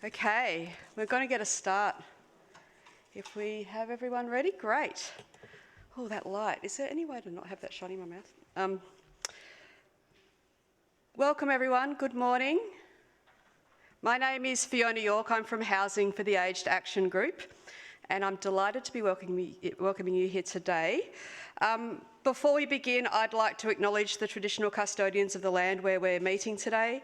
Okay, we're going to get a start. If we have everyone ready, great. Oh, that light. Is there any way to not have that shiny in my mouth? Welcome everyone, good morning. My name is Fiona York, I'm from Housing for the Aged Action Group, and I'm delighted to be welcoming you here today. Before we begin, I'd like to acknowledge the traditional custodians of the land where we're meeting today,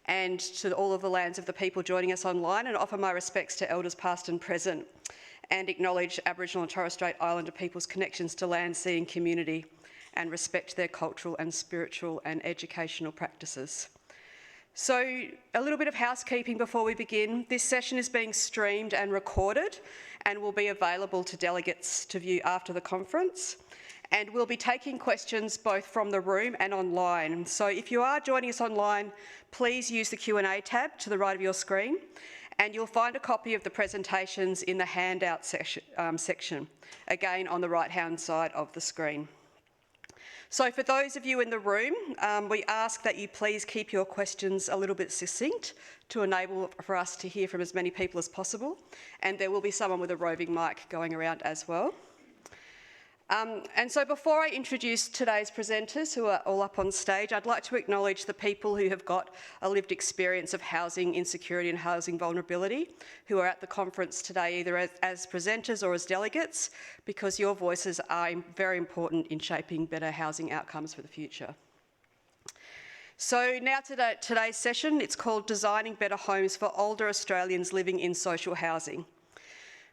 and to all of the lands of the people joining us online, and offer my respects to elders past and present, and acknowledge Aboriginal and Torres Strait Islander people's connections to land, sea and community, and respect their cultural and spiritual and educational practices. So, a little bit of housekeeping before we begin. This session is being streamed and recorded and will be available to delegates to view after the conference. And we'll be taking questions both from the room and online. So if you are joining us online, please use the Q&A tab to the right of your screen, and you'll find a copy of the presentations in the handout section, again on the right-hand side of the screen. So for those of you in the room, we ask that you please keep your questions a little bit succinct to enable for us to hear from as many people as possible, and there will be someone with a roving mic going around as well. And so before I introduce today's presenters, who are all up on stage, I'd like to acknowledge the people who have got a lived experience of housing insecurity and housing vulnerability, who are at the conference today either as presenters or as delegates, because your voices are very important in shaping better housing outcomes for the future. So now to today's session, it's called Designing Better Homes for Older Australians Living in Social Housing.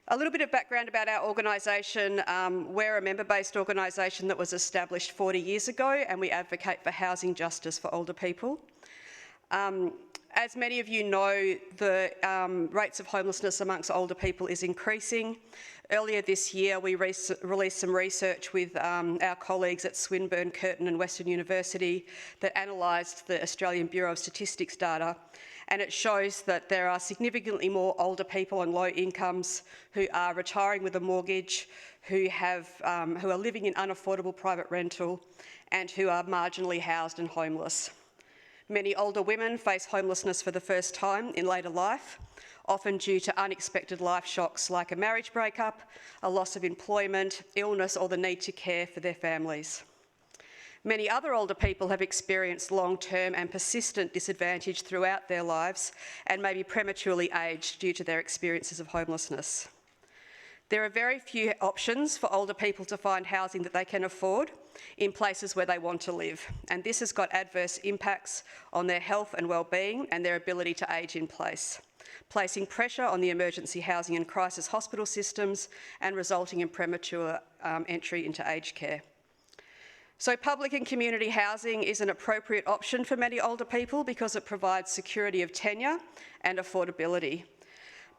A little bit of background about our organisation. We're a member-based organisation that was established 40 years ago, and we advocate for housing justice for older people. As many of you know, the rates of homelessness amongst older people is increasing. Earlier this year, we released some research with our colleagues at Swinburne, Curtin and Western University that analysed the Australian Bureau of Statistics data, and it shows that there are significantly more older people on low incomes who are retiring with a mortgage, who are living in unaffordable private rental, and who are marginally housed and homeless. Many older women face homelessness for the first time in later life, often due to unexpected life shocks like a marriage breakup, a loss of employment, illness, or the need to care for their families. Many other older people have experienced long-term and persistent disadvantage throughout their lives and may be prematurely aged due to their experiences of homelessness. There are very few options for older people to find housing that they can afford in places where they want to live, and this has got adverse impacts on their health and well-being and their ability to age in place, placing pressure on the emergency housing and crisis hospital systems and resulting in premature entry into aged care. So public and community housing is an appropriate option for many older people because it provides security of tenure and affordability.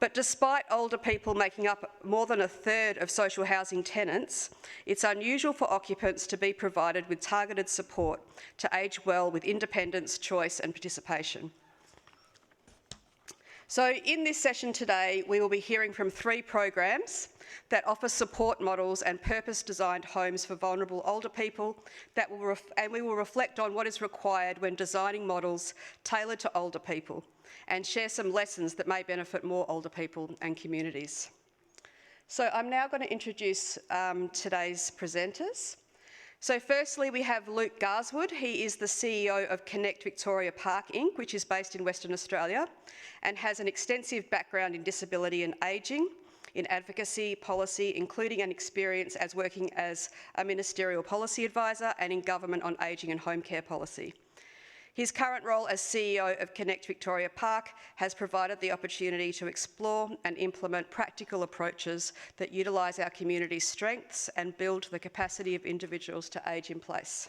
But despite older people making up more than a third of social housing tenants, it's unusual for occupants to be provided with targeted support to age well with independence, choice and participation. So in this session today, we will be hearing from 3 programs that offer support models and purpose-designed homes for vulnerable older people and we will reflect on what is required when designing models tailored to older people and share some lessons that may benefit more older people and communities. So I'm now going to introduce today's presenters. So firstly, we have Luke Garswood. He is the CEO of Connect Victoria Park Inc., which is based in Western Australia and has an extensive background in disability and ageing, in advocacy, policy, including an experience as working as a ministerial policy advisor and in government on ageing and home care policy. His current role as CEO of Connect Victoria Park has provided the opportunity to explore and implement practical approaches that utilise our community's strengths and build the capacity of individuals to age in place.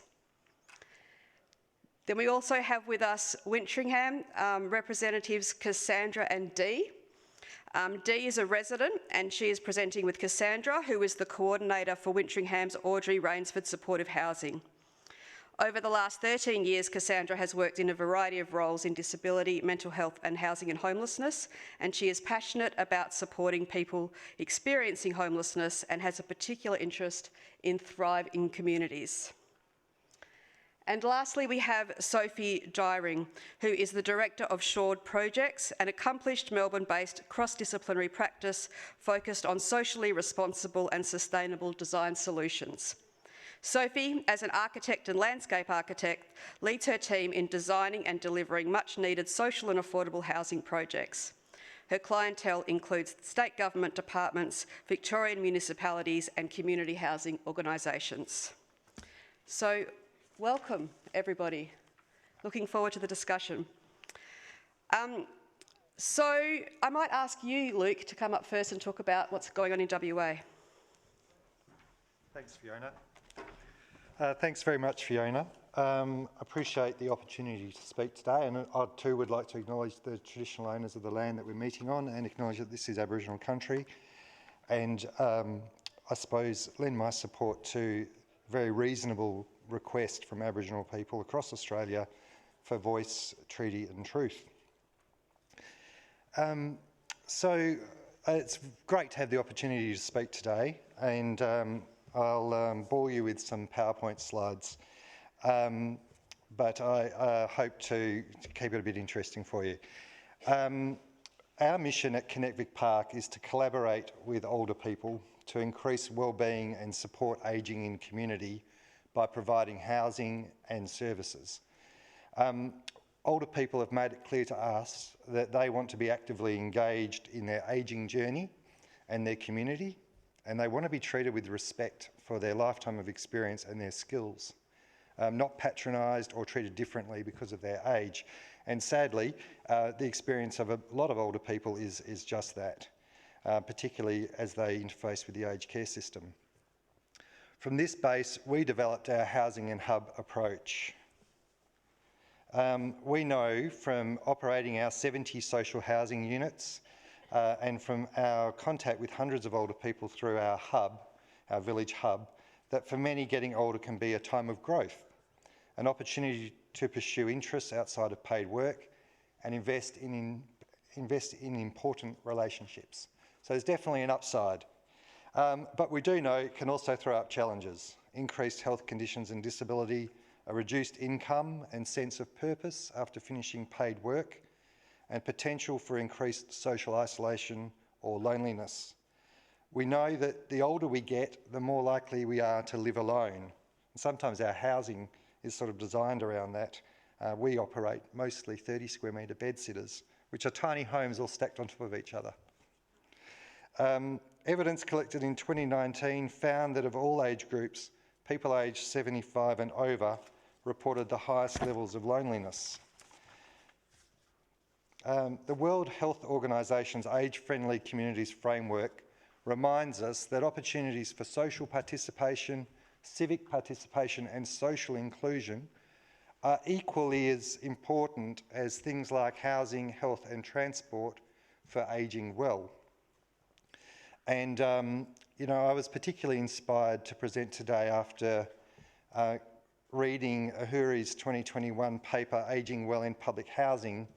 Then we also have with us Wintringham representatives Cassandra and D. Dee is a resident and she is presenting with Cassandra, who is the coordinator for Wintrinkham's Audrey Rainsford Supportive Housing. Over the last 13 years, Cassandra has worked in a variety of roles in disability, mental health and housing and homelessness, and she is passionate about supporting people experiencing homelessness and has a particular interest in thriving communities. And lastly, we have Sophie Dyring, who is the Director of Schored Projects, an accomplished Melbourne-based cross-disciplinary practice focused on socially responsible and sustainable design solutions. Sophie, as an architect and landscape architect, leads her team in designing and delivering much-needed social and affordable housing projects. Her clientele includes state government departments, Victorian municipalities and community housing organisations. So, welcome, everybody. Looking forward to the discussion. So I might ask you, Luke, to come up first and talk about what's going on in WA. Thanks, Fiona. Thanks very much, Fiona. Appreciate the opportunity to speak today, and I too would like to acknowledge the traditional owners of the land that we're meeting on and acknowledge that this is Aboriginal country, and I suppose lend my support to a very reasonable request from Aboriginal people across Australia for voice, treaty and truth. So it's great to have the opportunity to speak today, and I'll bore you with some PowerPoint slides, but I hope to keep it a bit interesting for you. Our mission at Connect Vic Park is to collaborate with older people to increase wellbeing and support ageing in community by providing housing and services. Older people have made it clear to us that they want to be actively engaged in their ageing journey and their community, and they want to be treated with respect for their lifetime of experience and their skills, not patronised or treated differently because of their age. And sadly, the experience of a lot of older people is just that, particularly as they interface with the aged care system. From this base, we developed our housing and hub approach. We know from operating our 70 social housing units and from our contact with hundreds of older people through our hub, our village hub, that for many getting older can be a time of growth, an opportunity to pursue interests outside of paid work and invest in important relationships. So there's definitely an upside. But we do know it can also throw up challenges: increased health conditions and disability, a reduced income and sense of purpose after finishing paid work, and potential for increased social isolation or loneliness. We know that the older we get, the more likely we are to live alone. And sometimes our housing is sort of designed around that. We operate mostly 30 square metre bedsitters, which are tiny homes all stacked on top of each other. Evidence collected in 2019 found that of all age groups, people aged 75 and over reported the highest levels of loneliness. The World Health Organisation's Age-Friendly Communities Framework reminds us that opportunities for social participation, civic participation and social inclusion are equally as important as things like housing, health and transport for ageing well. And, you know, I was particularly inspired to present today after reading Ahuri's 2021 paper, Ageing Well in Public Housing,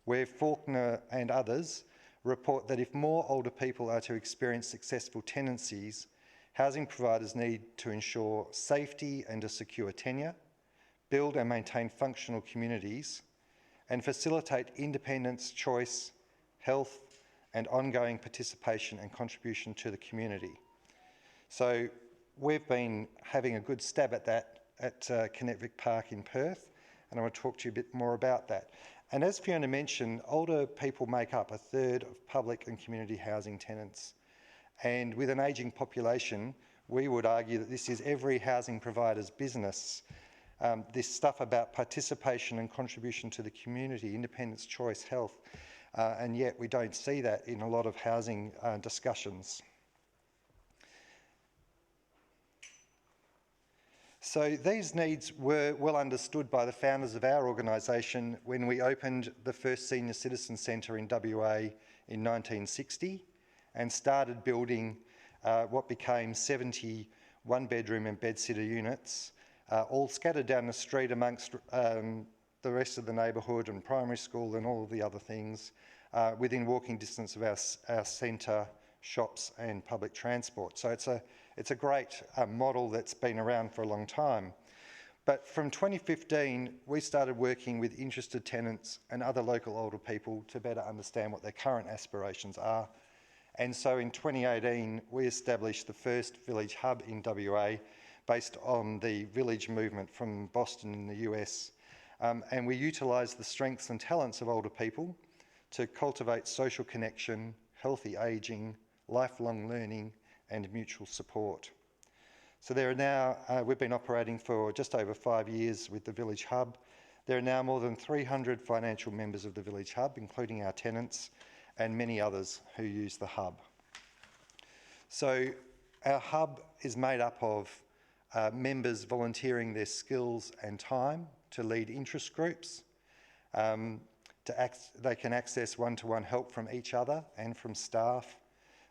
where Faulkner and others report that if more older people are to experience successful tenancies, housing providers need to ensure safety and a secure tenure, build and maintain functional communities, and facilitate independence, choice, health, and ongoing participation and contribution to the community. So we've been having a good stab at that at Connect Vic Park in Perth, and I want to talk to you a bit more about that. And as Fiona mentioned, older people make up a third of public and community housing tenants. And with an ageing population, we would argue that this is every housing provider's business. This stuff about participation and contribution to the community, independence, choice, health, and yet we don't see that in a lot of housing discussions. So these needs were well understood by the founders of our organisation when we opened the first senior citizen centre in WA in 1960 and started building what became 70 one-bedroom and bedsitter units, all scattered down the street amongst the rest of the neighbourhood and primary school and all of the other things, within walking distance of our centre, shops and public transport. So it's a great model that's been around for a long time. But from 2015, we started working with interested tenants and other local older people to better understand what their current aspirations are. And so in 2018, we established the first village hub in WA based on the village movement from Boston in the US. And we utilised the strengths and talents of older people to cultivate social connection, healthy ageing, lifelong learning and mutual support. So there are now, we've been operating for just over 5 years with the Village Hub. There are now more than 300 financial members of the Village Hub, including our tenants and many others who use the Hub. So our Hub is made up of members volunteering their skills and time to lead interest groups. They can access one-to-one help from each other and from staff.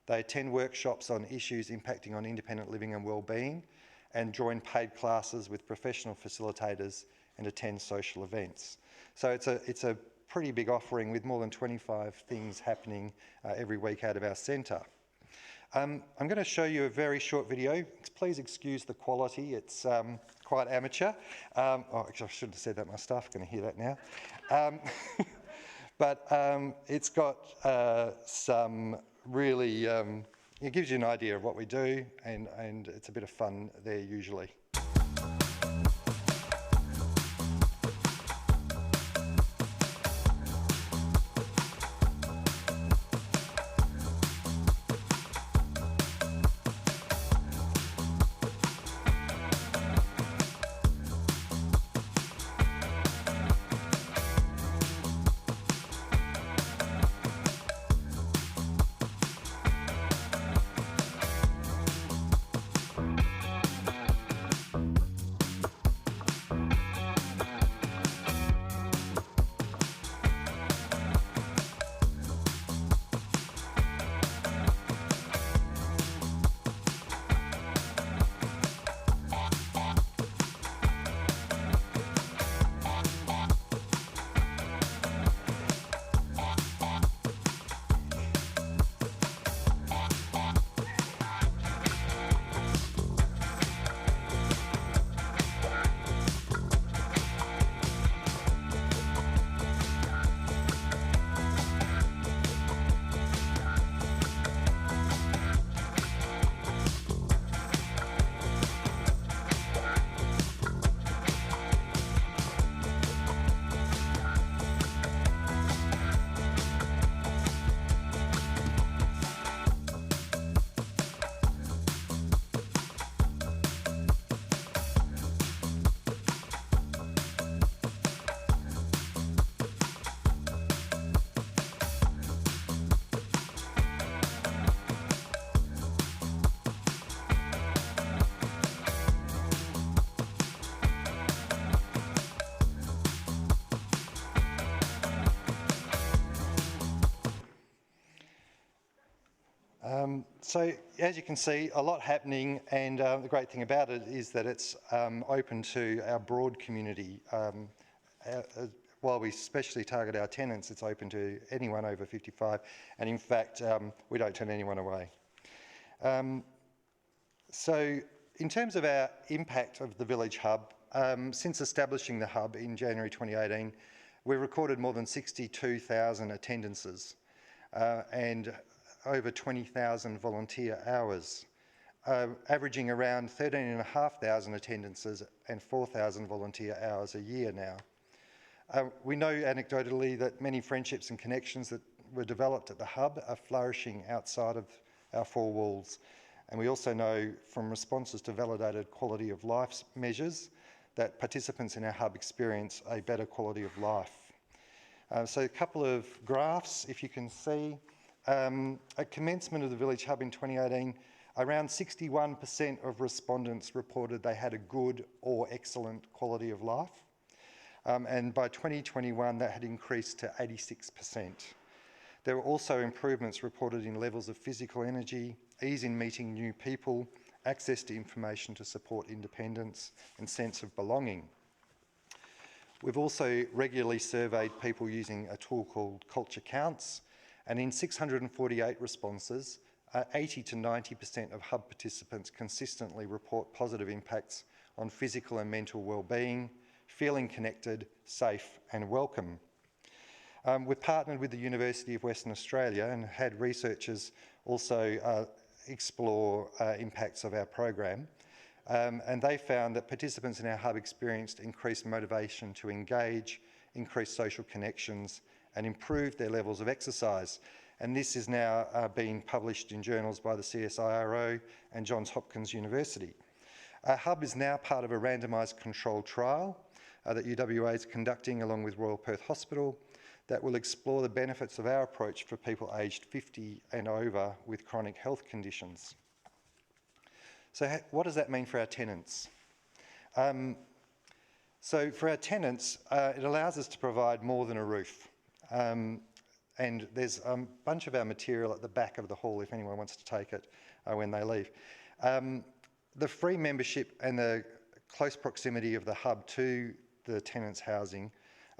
They attend workshops on issues impacting on independent living and wellbeing and join paid classes with professional facilitators and attend social events. So it's a pretty big offering with more than 25 things happening every week out of our centre. I'm going to show you a very short video. Please excuse the quality, it's quite amateur. Oh, actually I shouldn't have said that, my staff are going to hear that now. But it's got some really, it gives you an idea of what we do and it's a bit of fun there usually. So as you can see, a lot happening, and the great thing about it is that it's open to our broad community. While we especially target our tenants, it's open to anyone over 55, and in fact, we don't turn anyone away. So in terms of our impact of the Village Hub, since establishing the Hub in January 2018, we recorded more than 62,000 attendances and over 20,000 volunteer hours, averaging around 13,500 attendances and 4,000 volunteer hours a year now. We know anecdotally that many friendships and connections that were developed at the Hub are flourishing outside of our four walls. And we also know from responses to validated quality of life measures that participants in our Hub experience a better quality of life. So a couple of graphs, if you can see. At commencement of the Village Hub in 2018, around 61% of respondents reported they had a good or excellent quality of life. And by 2021, that had increased to 86%. There were also improvements reported in levels of physical energy, ease in meeting new people, access to information to support independence, and sense of belonging. We've also regularly surveyed people using a tool called Culture Counts, and in 648 responses, 80 to 90% of Hub participants consistently report positive impacts on physical and mental well-being, feeling connected, safe and welcome. We've partnered with the University of Western Australia and had researchers also explore impacts of our program. And they found that participants in our hub experienced increased motivation to engage, increased social connections and improved their levels of exercise. And this is now being published in journals by the CSIRO and Johns Hopkins University. Our hub is now part of a randomised controlled trial that UWA is conducting along with Royal Perth Hospital that will explore the benefits of our approach for people aged 50 and over with chronic health conditions. So what does that mean for our tenants? So for our tenants, it allows us to provide more than a roof. And there's a bunch of our material at the back of the hall if anyone wants to take it when they leave. The free membership and the close proximity of the hub to the tenants' housing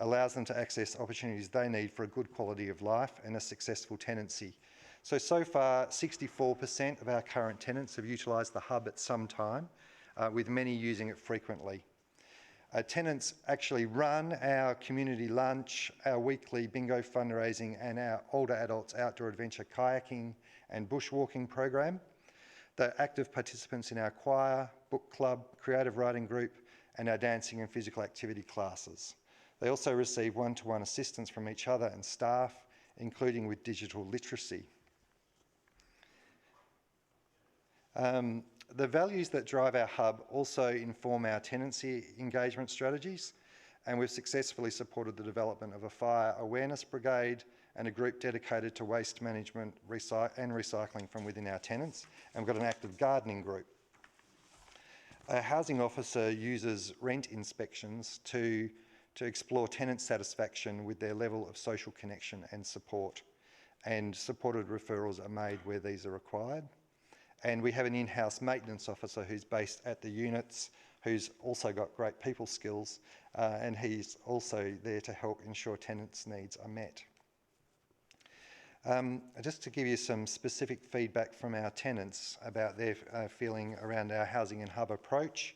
allows them to access opportunities they need for a good quality of life and a successful tenancy. So far, 64% of our current tenants have utilised the hub at some time, with many using it frequently. Tenants actually run our community lunch, our weekly bingo fundraising and our older adults outdoor adventure kayaking and bushwalking program. They're active participants in our choir, book club, creative writing group and our dancing and physical activity classes. They also receive one-to-one assistance from each other and staff, including with digital literacy. The values that drive our hub also inform our tenancy engagement strategies, and we've successfully supported the development of a fire awareness brigade and a group dedicated to waste management and recycling from within our tenants, and we've got an active gardening group. A housing officer uses rent inspections to explore tenant satisfaction with their level of social connection and support, and supported referrals are made where these are required. And we have an in-house maintenance officer who's based at the units, who's also got great people skills, and he's also there to help ensure tenants' needs are met. Just to give you some specific feedback from our tenants about their feeling around our housing and hub approach.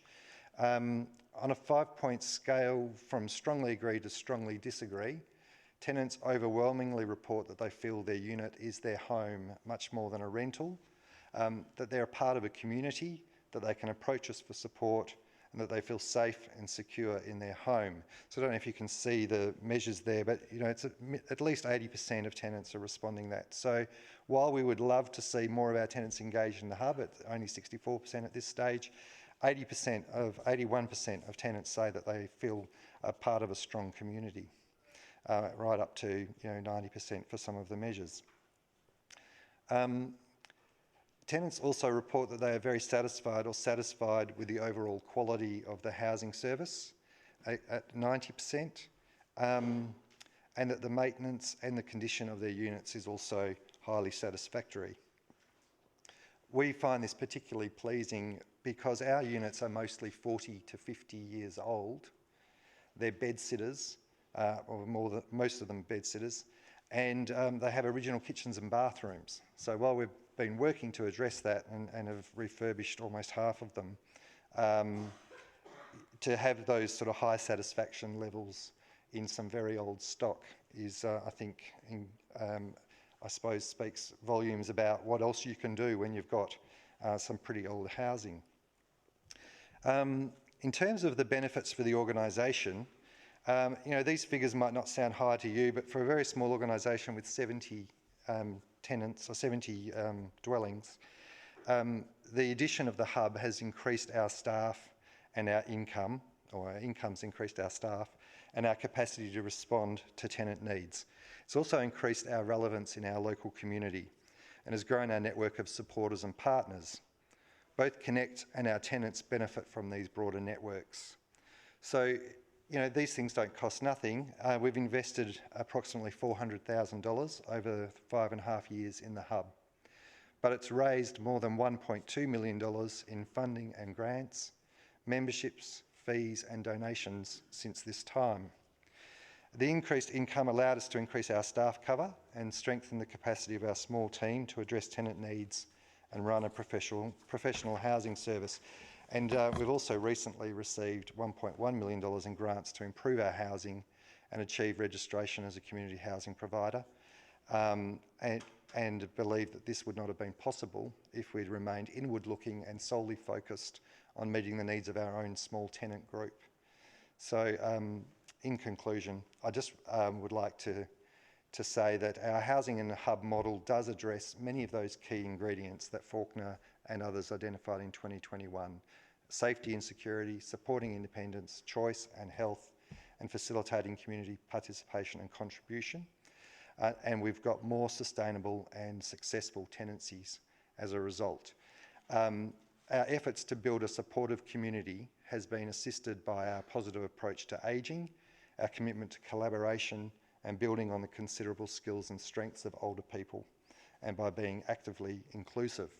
On a 5-point scale from strongly agree to strongly disagree, tenants overwhelmingly report that they feel their unit is their home much more than a rental. That they're a part of a community, that they can approach us for support, and that they feel safe and secure in their home. So I don't know if you can see the measures there, but you know, it's at least 80% of tenants are responding that. So while we would love to see more of our tenants engaged in the hub, at only 64% at this stage, 81% of tenants say that they feel a part of a strong community, right up to 90% for some of the measures. Tenants also report that they are very satisfied with the overall quality of the housing service at 90%, and that the maintenance and the condition of their units is also highly satisfactory. We find this particularly pleasing because our units are mostly 40 to 50 years old. They're bed-sitters, or most of them bed-sitters, and they have original kitchens and bathrooms. So while we've been working to address that and have refurbished almost half of them, to have those sort of high satisfaction levels in some very old stock is, I think, I suppose speaks volumes about what else you can do when you've got some pretty old housing. In terms of the benefits for the organisation, these figures might not sound high to you, but for a very small organisation with 70 tenants or 70 dwellings, the addition of the hub has increased our staff and our income, or our income's increased our staff and our capacity to respond to tenant needs. It's also increased our relevance in our local community and has grown our network of supporters and partners. Both Connect and our tenants benefit from these broader networks. So, these things don't cost nothing. We've invested approximately $400,000 over 5.5 years in the hub, but it's raised more than $1.2 million in funding and grants, memberships, fees and donations since this time. The increased income allowed us to increase our staff cover and strengthen the capacity of our small team to address tenant needs and run a professional housing service. And we've also recently received $1.1 million in grants to improve our housing and achieve registration as a community housing provider, and believe that this would not have been possible if we'd remained inward-looking and solely focused on meeting the needs of our own small tenant group. So, in conclusion, I just would like to say that our housing in a hub model does address many of those key ingredients that Faulkner and others identified in 2021. Safety and security, supporting independence, choice and health, and facilitating community participation and contribution. And we've got more sustainable and successful tenancies as a result. Our efforts to build a supportive community has been assisted by our positive approach to ageing, our commitment to collaboration, and building on the considerable skills and strengths of older people, and by being actively inclusive.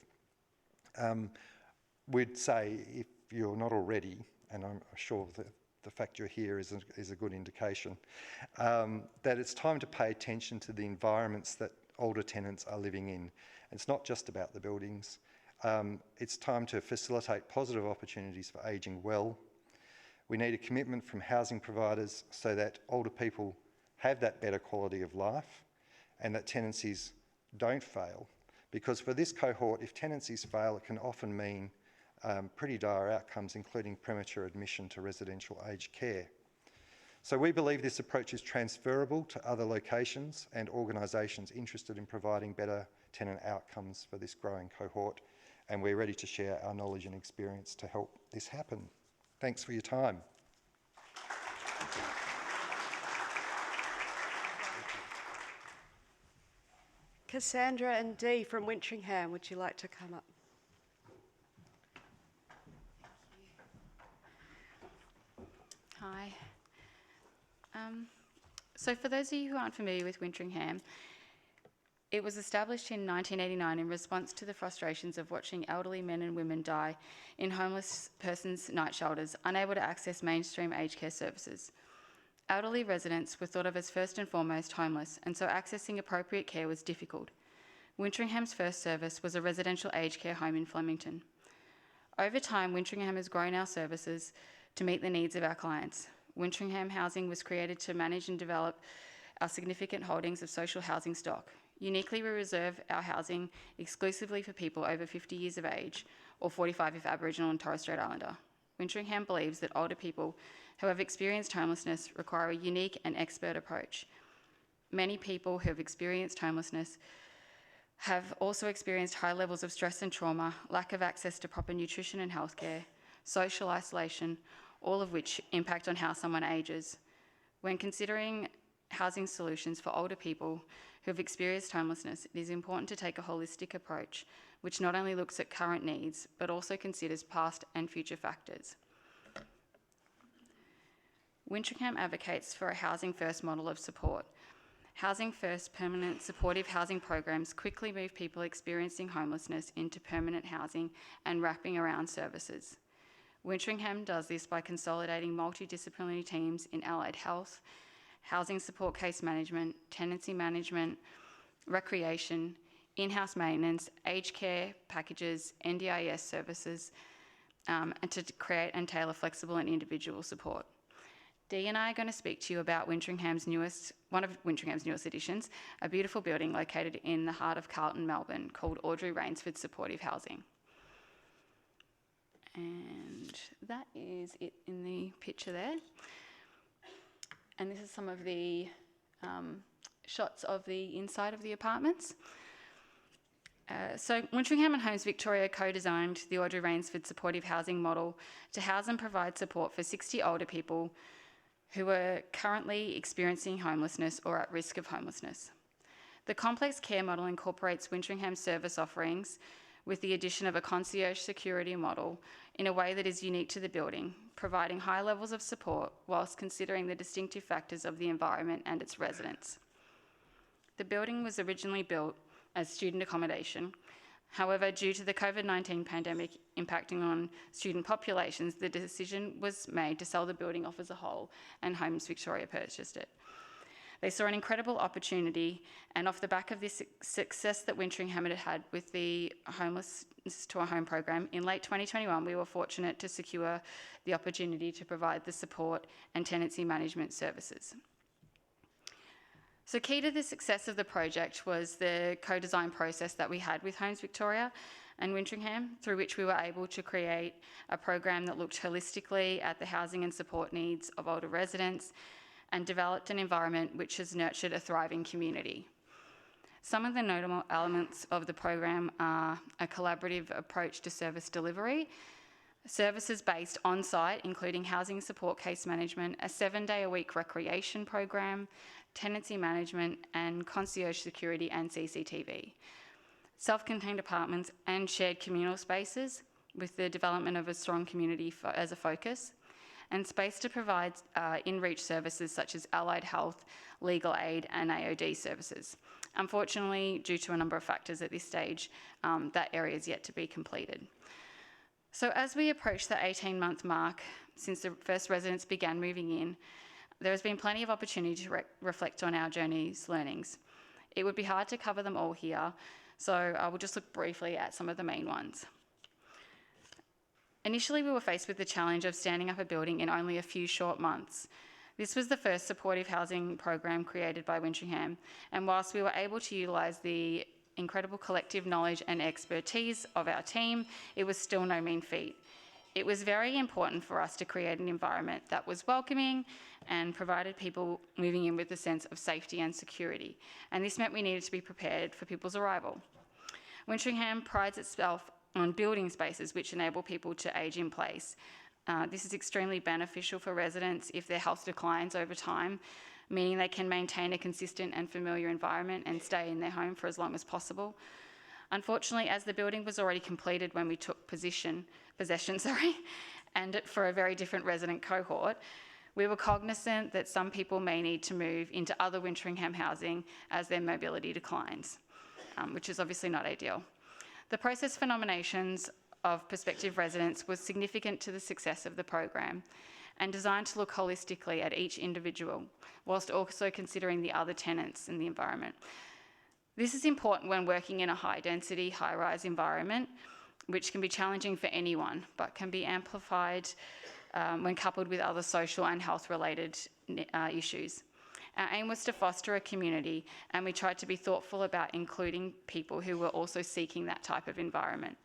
We'd say, if you're not already, and I'm sure that the fact you're here is a good indication, that it's time to pay attention to the environments that older tenants are living in. It's not just about the buildings. It's time to facilitate positive opportunities for ageing well. We need a commitment from housing providers so that older people have that better quality of life and that tenancies don't fail. Because for this cohort, if tenancies fail, it can often mean pretty dire outcomes, including premature admission to residential aged care. So we believe this approach is transferable to other locations and organisations interested in providing better tenant outcomes for this growing cohort, and we're ready to share our knowledge and experience to help this happen. Thanks for your time. Cassandra and Dee from Wintringham, would you like to come up? Hi. So for those of you who aren't familiar with Wintringham, it was established in 1989 in response to the frustrations of watching elderly men and women die in homeless persons' night shelters, unable to access mainstream aged care services. Elderly residents were thought of as first and foremost homeless, and so accessing appropriate care was difficult. Wintringham's first service was a residential aged care home in Flemington. Over time, Wintringham has grown our services to meet the needs of our clients. Wintringham Housing was created to manage and develop our significant holdings of social housing stock. Uniquely, we reserve our housing exclusively for people over 50 years of age, or 45 if Aboriginal and Torres Strait Islander. Wintringham believes that older people who have experienced homelessness require a unique and expert approach. Many people who have experienced homelessness have also experienced high levels of stress and trauma, lack of access to proper nutrition and healthcare, social isolation, all of which impact on how someone ages. When considering housing solutions for older people who have experienced homelessness, it is important to take a holistic approach, which not only looks at current needs, but also considers past and future factors. Wintringham advocates for a housing first model of support. Housing first permanent supportive housing programs quickly move people experiencing homelessness into permanent housing and wrapping around services. Wintringham does this by consolidating multidisciplinary teams in allied health, housing support case management, tenancy management, recreation, in-house maintenance, aged care packages, NDIS services, and to create and tailor flexible and individual support. Dee and I are going to speak to you about one of Wintringham's newest additions, a beautiful building located in the heart of Carlton, Melbourne, called Audrey Rainsford Supportive Housing. And that is it in the picture there. And this is some of the shots of the inside of the apartments. So Wintringham and Homes Victoria co-designed the Audrey Rainsford Supportive Housing model to house and provide support for 60 older people who are currently experiencing homelessness or at risk of homelessness. The complex care model incorporates Wintringham's service offerings with the addition of a concierge security model in a way that is unique to the building, providing high levels of support whilst considering the distinctive factors of the environment and its residents. The building was originally built as student accommodation. However, due to the COVID-19 pandemic impacting on student populations, the decision was made to sell the building off as a whole, and Homes Victoria purchased it. They saw an incredible opportunity, and off the back of this success that Wintringham had had with the Homelessness to a Home program, in late 2021 we were fortunate to secure the opportunity to provide the support and tenancy management services. So key to the success of the project was the co-design process that we had with Homes Victoria and Wintringham, through which we were able to create a program that looked holistically at the housing and support needs of older residents and developed an environment which has nurtured a thriving community. Some of the notable elements of the program are a collaborative approach to service delivery, services based on-site, including housing support case management, a 7-day-a-week recreation program, tenancy management, and concierge security and CCTV. Self-contained apartments and shared communal spaces with the development of a strong community as a focus, and space to provide in-reach services such as allied health, legal aid and AOD services. Unfortunately, due to a number of factors at this stage, that area is yet to be completed. So as we approach the 18-month mark since the first residents began moving in, there has been plenty of opportunity to reflect on our journey's learnings. It would be hard to cover them all here, so I will just look briefly at some of the main ones. Initially, we were faced with the challenge of standing up a building in only a few short months. This was the first supportive housing program created by Wintringham, and whilst we were able to utilise the incredible collective knowledge and expertise of our team, it was still no mean feat. It was very important for us to create an environment that was welcoming and provided people moving in with a sense of safety and security, and this meant we needed to be prepared for people's arrival. Wintringham prides itself on building spaces which enable people to age in place. This is extremely beneficial for residents if their health declines over time, meaning they can maintain a consistent and familiar environment and stay in their home for as long as possible. Unfortunately, as the building was already completed when we took possession, and for a very different resident cohort, we were cognizant that some people may need to move into other Wintringham housing as their mobility declines, which is obviously not ideal. The process for nominations of prospective residents was significant to the success of the program and designed to look holistically at each individual, whilst also considering the other tenants in the environment. This is important when working in a high-density, high-rise environment, which can be challenging for anyone, but can be amplified when coupled with other social and health-related issues. Our aim was to foster a community, and we tried to be thoughtful about including people who were also seeking that type of environment.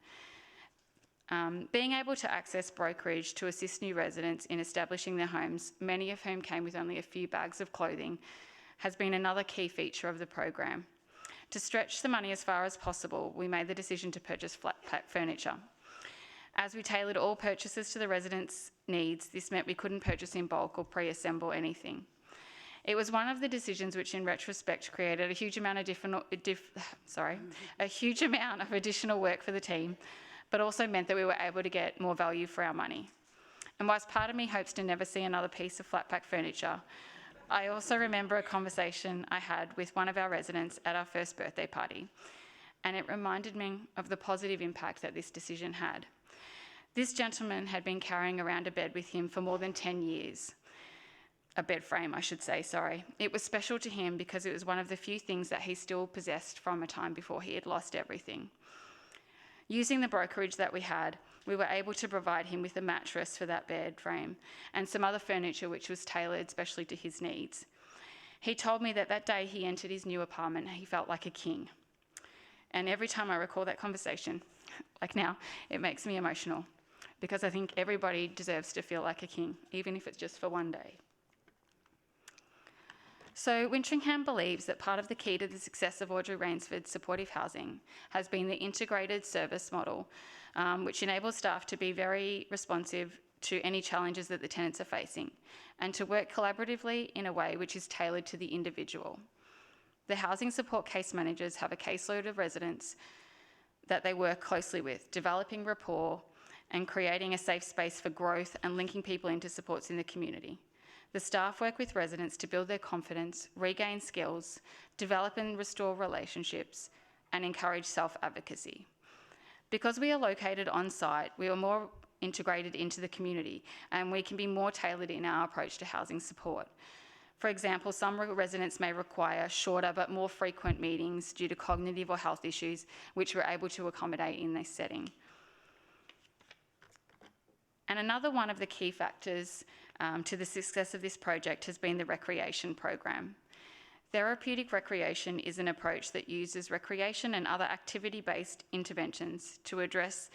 Being able to access brokerage to assist new residents in establishing their homes, many of whom came with only a few bags of clothing, has been another key feature of the program. To stretch the money as far as possible, we made the decision to purchase flat pack furniture. As we tailored all purchases to the residents' needs, this meant we couldn't purchase in bulk or pre-assemble anything. It was one of the decisions which, in retrospect, created a huge amount of additional work for the team, but also meant that we were able to get more value for our money. And whilst part of me hopes to never see another piece of flat pack furniture, I also remember a conversation I had with one of our residents at our first birthday party, and it reminded me of the positive impact that this decision had. This gentleman had been carrying around a bed with him for more than 10 years. A bed frame, I should say, sorry. It was special to him because it was one of the few things that he still possessed from a time before he had lost everything. Using the brokerage that we had, we were able to provide him with a mattress for that bed frame and some other furniture which was tailored especially to his needs. He told me that that day he entered his new apartment, he felt like a king. And every time I recall that conversation, like now, it makes me emotional because I think everybody deserves to feel like a king, even if it's just for one day. So Wintringham believes that part of the key to the success of Audrey Rainsford's supportive housing has been the integrated service model, which enables staff to be very responsive to any challenges that the tenants are facing and to work collaboratively in a way which is tailored to the individual. The housing support case managers have a caseload of residents that they work closely with, developing rapport and creating a safe space for growth and linking people into supports in the community. The staff work with residents to build their confidence, regain skills, develop and restore relationships, and encourage self-advocacy. Because we are located on site, we are more integrated into the community, and we can be more tailored in our approach to housing support. For example, some residents may require shorter but more frequent meetings due to cognitive or health issues, which we're able to accommodate in this setting. And another one of the key factors to the success of this project has been the recreation program. Therapeutic recreation is an approach that uses recreation and other activity-based interventions to address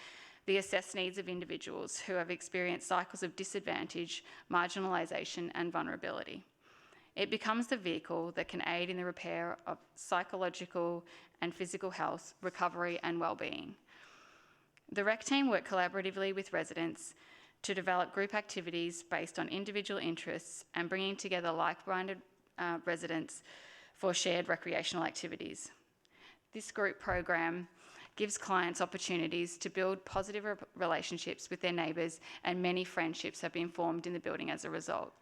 the assessed needs of individuals who have experienced cycles of disadvantage, marginalisation and vulnerability. It becomes the vehicle that can aid in the repair of psychological and physical health, recovery and well-being. The REC team work collaboratively with residents to develop group activities based on individual interests and bringing together like-minded residents for shared recreational activities. This group program gives clients opportunities to build positive relationships with their neighbours, and many friendships have been formed in the building as a result.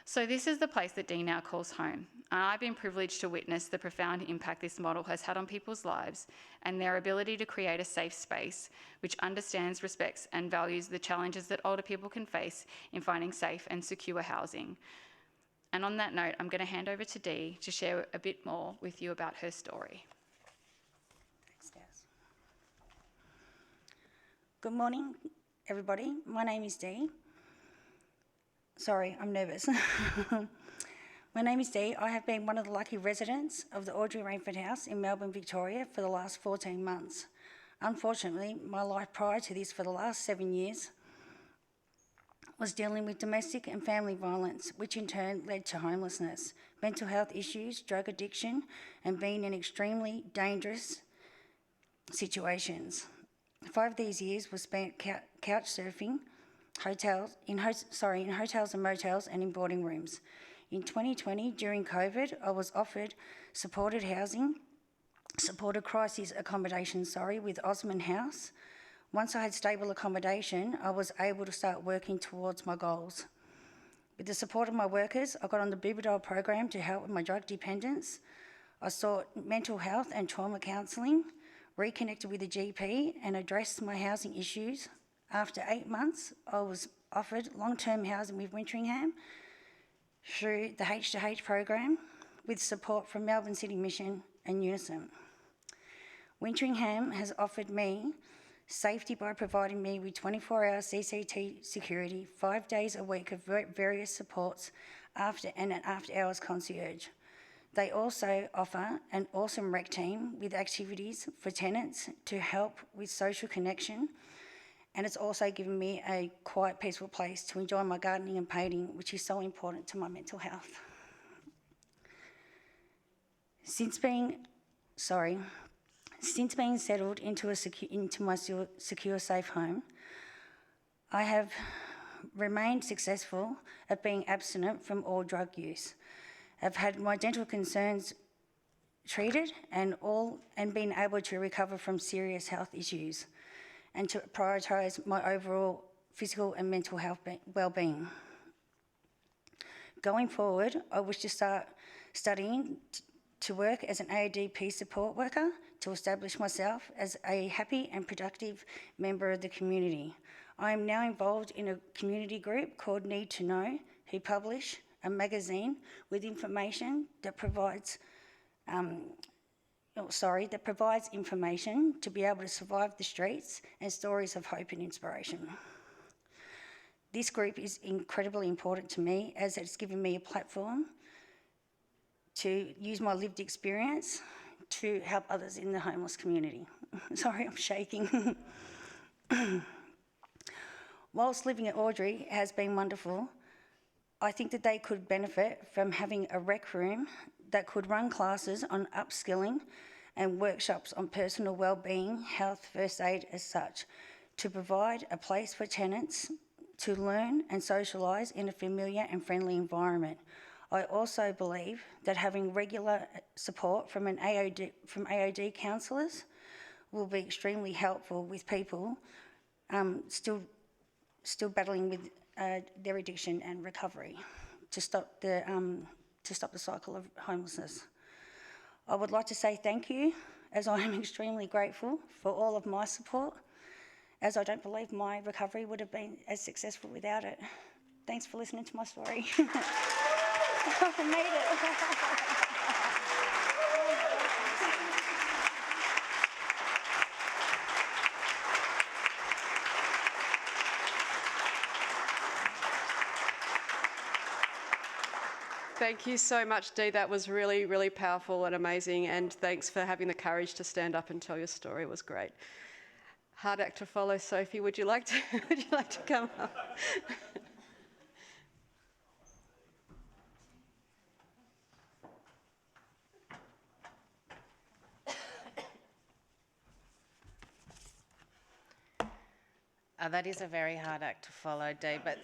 So this is the place that Dee now calls home. And I've been privileged to witness the profound impact this model has had on people's lives and their ability to create a safe space which understands, respects and values the challenges that older people can face in finding safe and secure housing. And on that note, I'm going to hand over to Dee to share a bit more with you about her story. Thanks, Gaz. Good morning, everybody. My name is Dee. Sorry, I'm nervous. My name is Dee. I have been one of the lucky residents of the Audrey Rainford House in Melbourne, Victoria for the last 14 months. Unfortunately, my life prior to this for the last 7 years was dealing with domestic and family violence, which in turn led to homelessness, mental health issues, drug addiction, and being in extremely dangerous situations. 5 of these years was spent couch surfing, in hotels and motels and in boarding rooms. In 2020, during COVID, I was offered supported crisis accommodation, with Osman House. Once I had stable accommodation, I was able to start working towards my goals. With the support of my workers, I got on the Bubadol program to help with my drug dependence. I sought mental health and trauma counselling, reconnected with a GP and addressed my housing issues. After 8 months, I was offered long-term housing with Wintringham through the H2H program with support from Melbourne City Mission and Unison. Wintringham has offered me safety by providing me with 24-hour CCT security, 5 days a week of various supports and an after-hours concierge. They also offer an awesome rec team with activities for tenants to help with social connection, and it's also given me a quiet, peaceful place to enjoy my gardening and painting, which is so important to my mental health. Since being settled into my secure, safe home, I have remained successful at being abstinent from all drug use. I've had my dental concerns treated and been able to recover from serious health issues and to prioritise my overall physical and mental health well-being. Going forward, I wish to start studying to work as an AODP support worker to establish myself as a happy and productive member of the community. I am now involved in a community group called Need to Know, who publish a magazine with information that provides information to be able to survive the streets and stories of hope and inspiration. This group is incredibly important to me as it's given me a platform to use my lived experience to help others in the homeless community. Sorry, I'm shaking. Whilst living at Audrey has been wonderful, I think that they could benefit from having a rec room that could run classes on upskilling and workshops on personal wellbeing, health, first aid as such, to provide a place for tenants to learn and socialise in a familiar and friendly environment. I also believe that having regular support from AOD counsellors will be extremely helpful with people still battling with their addiction and recovery to stop the cycle of homelessness. I would like to say thank you, as I am extremely grateful for all of my support, as I don't believe my recovery would have been as successful without it. Thanks for listening to my story. I made it. Thank you so much, Dee. That was really, really powerful and amazing, and thanks for having the courage to stand up and tell your story. It was great. Hard act to follow, Sophie. Would you like to, would you like to come up? That is a very hard act to follow, Dee, but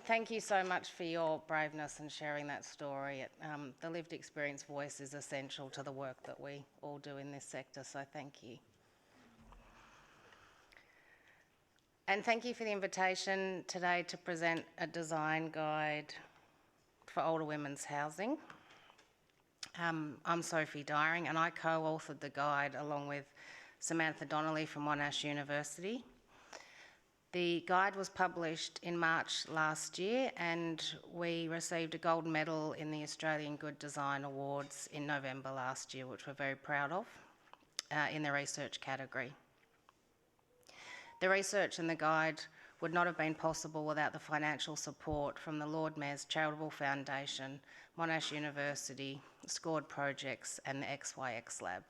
thank you so much for your braveness and sharing that story. The lived experience voice is essential to the work that we all do in this sector, so thank you. And thank you for the invitation today to present a design guide for older women's housing. I'm Sophie Dyring, and I co-authored the guide along with Samantha Donnelly from Monash University. The guide was published in March last year, and we received a gold medal in the Australian Good Design Awards in November last year, which we're very proud of, in the research category. The research in the guide would not have been possible without the financial support from the Lord Mayor's Charitable Foundation, Monash University, Schored Projects and the XYX Lab.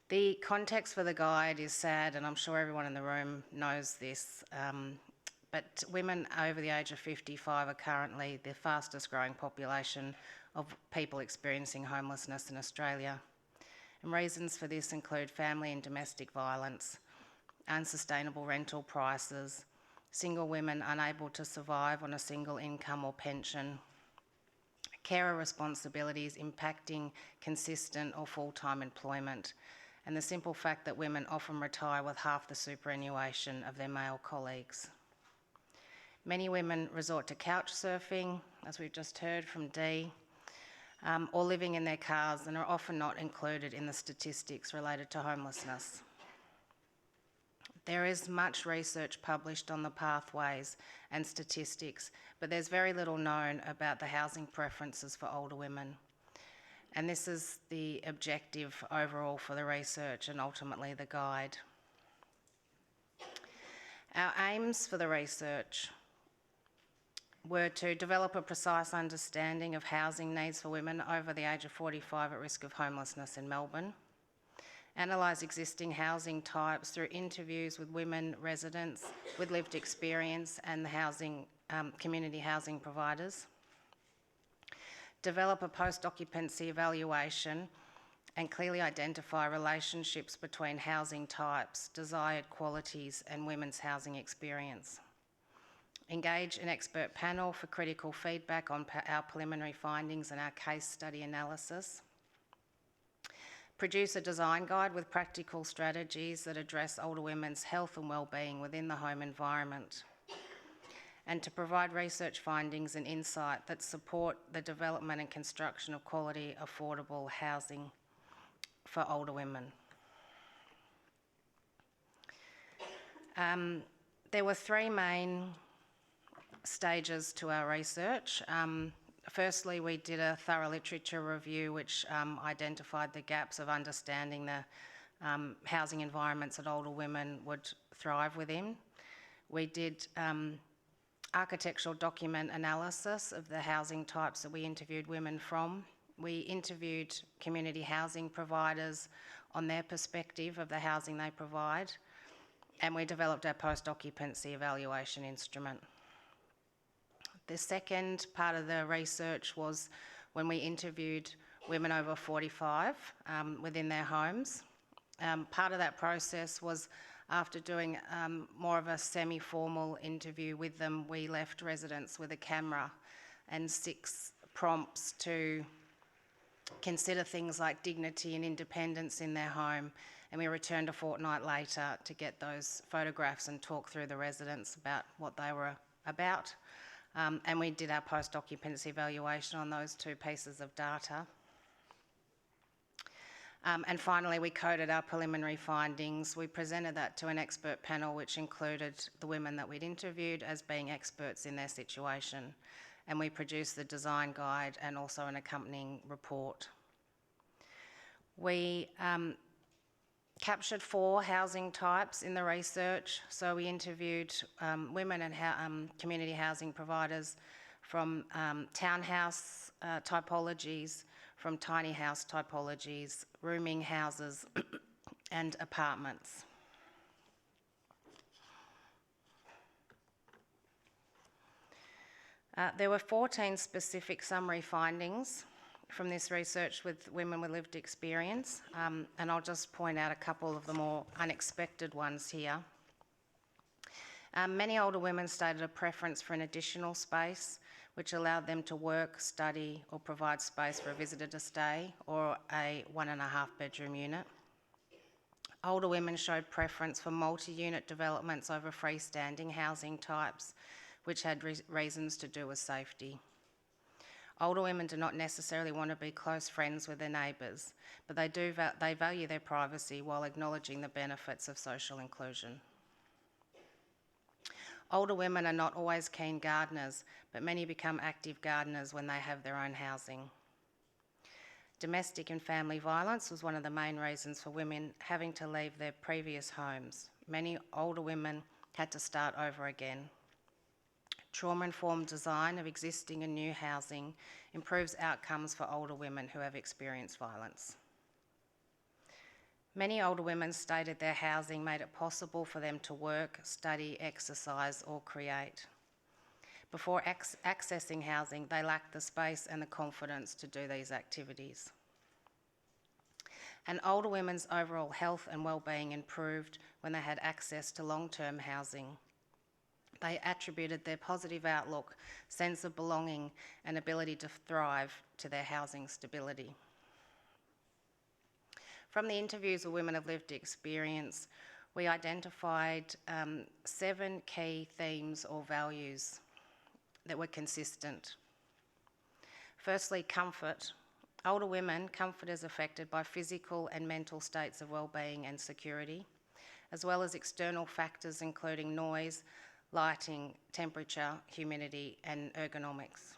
The context for the guide is sad, and I'm sure everyone in the room knows this, but women over the age of 55 are currently the fastest growing population of people experiencing homelessness in Australia. And reasons for this include family and domestic violence, unsustainable rental prices, single women unable to survive on a single income or pension, carer responsibilities impacting consistent or full-time employment, and the simple fact that women often retire with half the superannuation of their male colleagues. Many women resort to couch surfing, as we've just heard from Dee, or living in their cars, and are often not included in the statistics related to homelessness. There is much research published on the pathways and statistics, but there's very little known about the housing preferences for older women. And this is the objective overall for the research and ultimately the guide. Our aims for the research were to develop a precise understanding of housing needs for women over the age of 45 at risk of homelessness in Melbourne, analyse existing housing types through interviews with women residents with lived experience and the housing, community housing providers, develop a post-occupancy evaluation and clearly identify relationships between housing types, desired qualities and women's housing experience. Engage an expert panel for critical feedback on our preliminary findings and our case study analysis. Produce a design guide with practical strategies that address older women's health and wellbeing within the home environment, and to provide research findings and insight that support the development and construction of quality, affordable housing for older women. There were three main stages to our research. Firstly, we did a thorough literature review which identified the gaps of understanding the housing environments that older women would thrive within. We did architectural document analysis of the housing types that we interviewed women from. We interviewed community housing providers on their perspective of the housing they provide, and we developed our post-occupancy evaluation instrument. The second part of the research was when we interviewed women over 45 within their homes. Part of that process was after doing more of a semi-formal interview with them, we left residents with a camera and 6 prompts to consider things like dignity and independence in their home, and we returned a fortnight later to get those photographs and talk through the residents about what they were about. And we did our post-occupancy evaluation on those 2 pieces of data. And finally, we coded our preliminary findings. We presented that to an expert panel, which included the women that we'd interviewed as being experts in their situation. and we produced the design guide and also an accompanying report. We captured 4 housing types in the research. So we interviewed women and community housing providers from townhouse typologies, from tiny house typologies, rooming houses and apartments. There were 14 specific summary findings from this research with women with lived experience, and I'll just point out a couple of the more unexpected ones here. Many older women stated a preference for an additional space which allowed them to work, study or provide space for a visitor to stay, or a 1.5 bedroom unit. Older women showed preference for multi-unit developments over freestanding housing types, which had reasons to do with safety. Older women do not necessarily want to be close friends with their neighbours, but they value their privacy while acknowledging the benefits of social inclusion. Older women are not always keen gardeners, but many become active gardeners when they have their own housing. Domestic and family violence was one of the main reasons for women having to leave their previous homes. Many older women had to start over again. Trauma-informed design of existing and new housing improves outcomes for older women who have experienced violence. Many older women stated their housing made it possible for them to work, study, exercise or create. Before accessing housing, they lacked the space and the confidence to do these activities. And older women's overall health and well-being improved when they had access to long-term housing. They attributed their positive outlook, sense of belonging and ability to thrive to their housing stability. From the interviews with women of lived experience, we identified 7 key themes or values that were consistent. Firstly, comfort. Older women, comfort is affected by physical and mental states of well-being and security, as well as external factors including noise, lighting, temperature, humidity and ergonomics.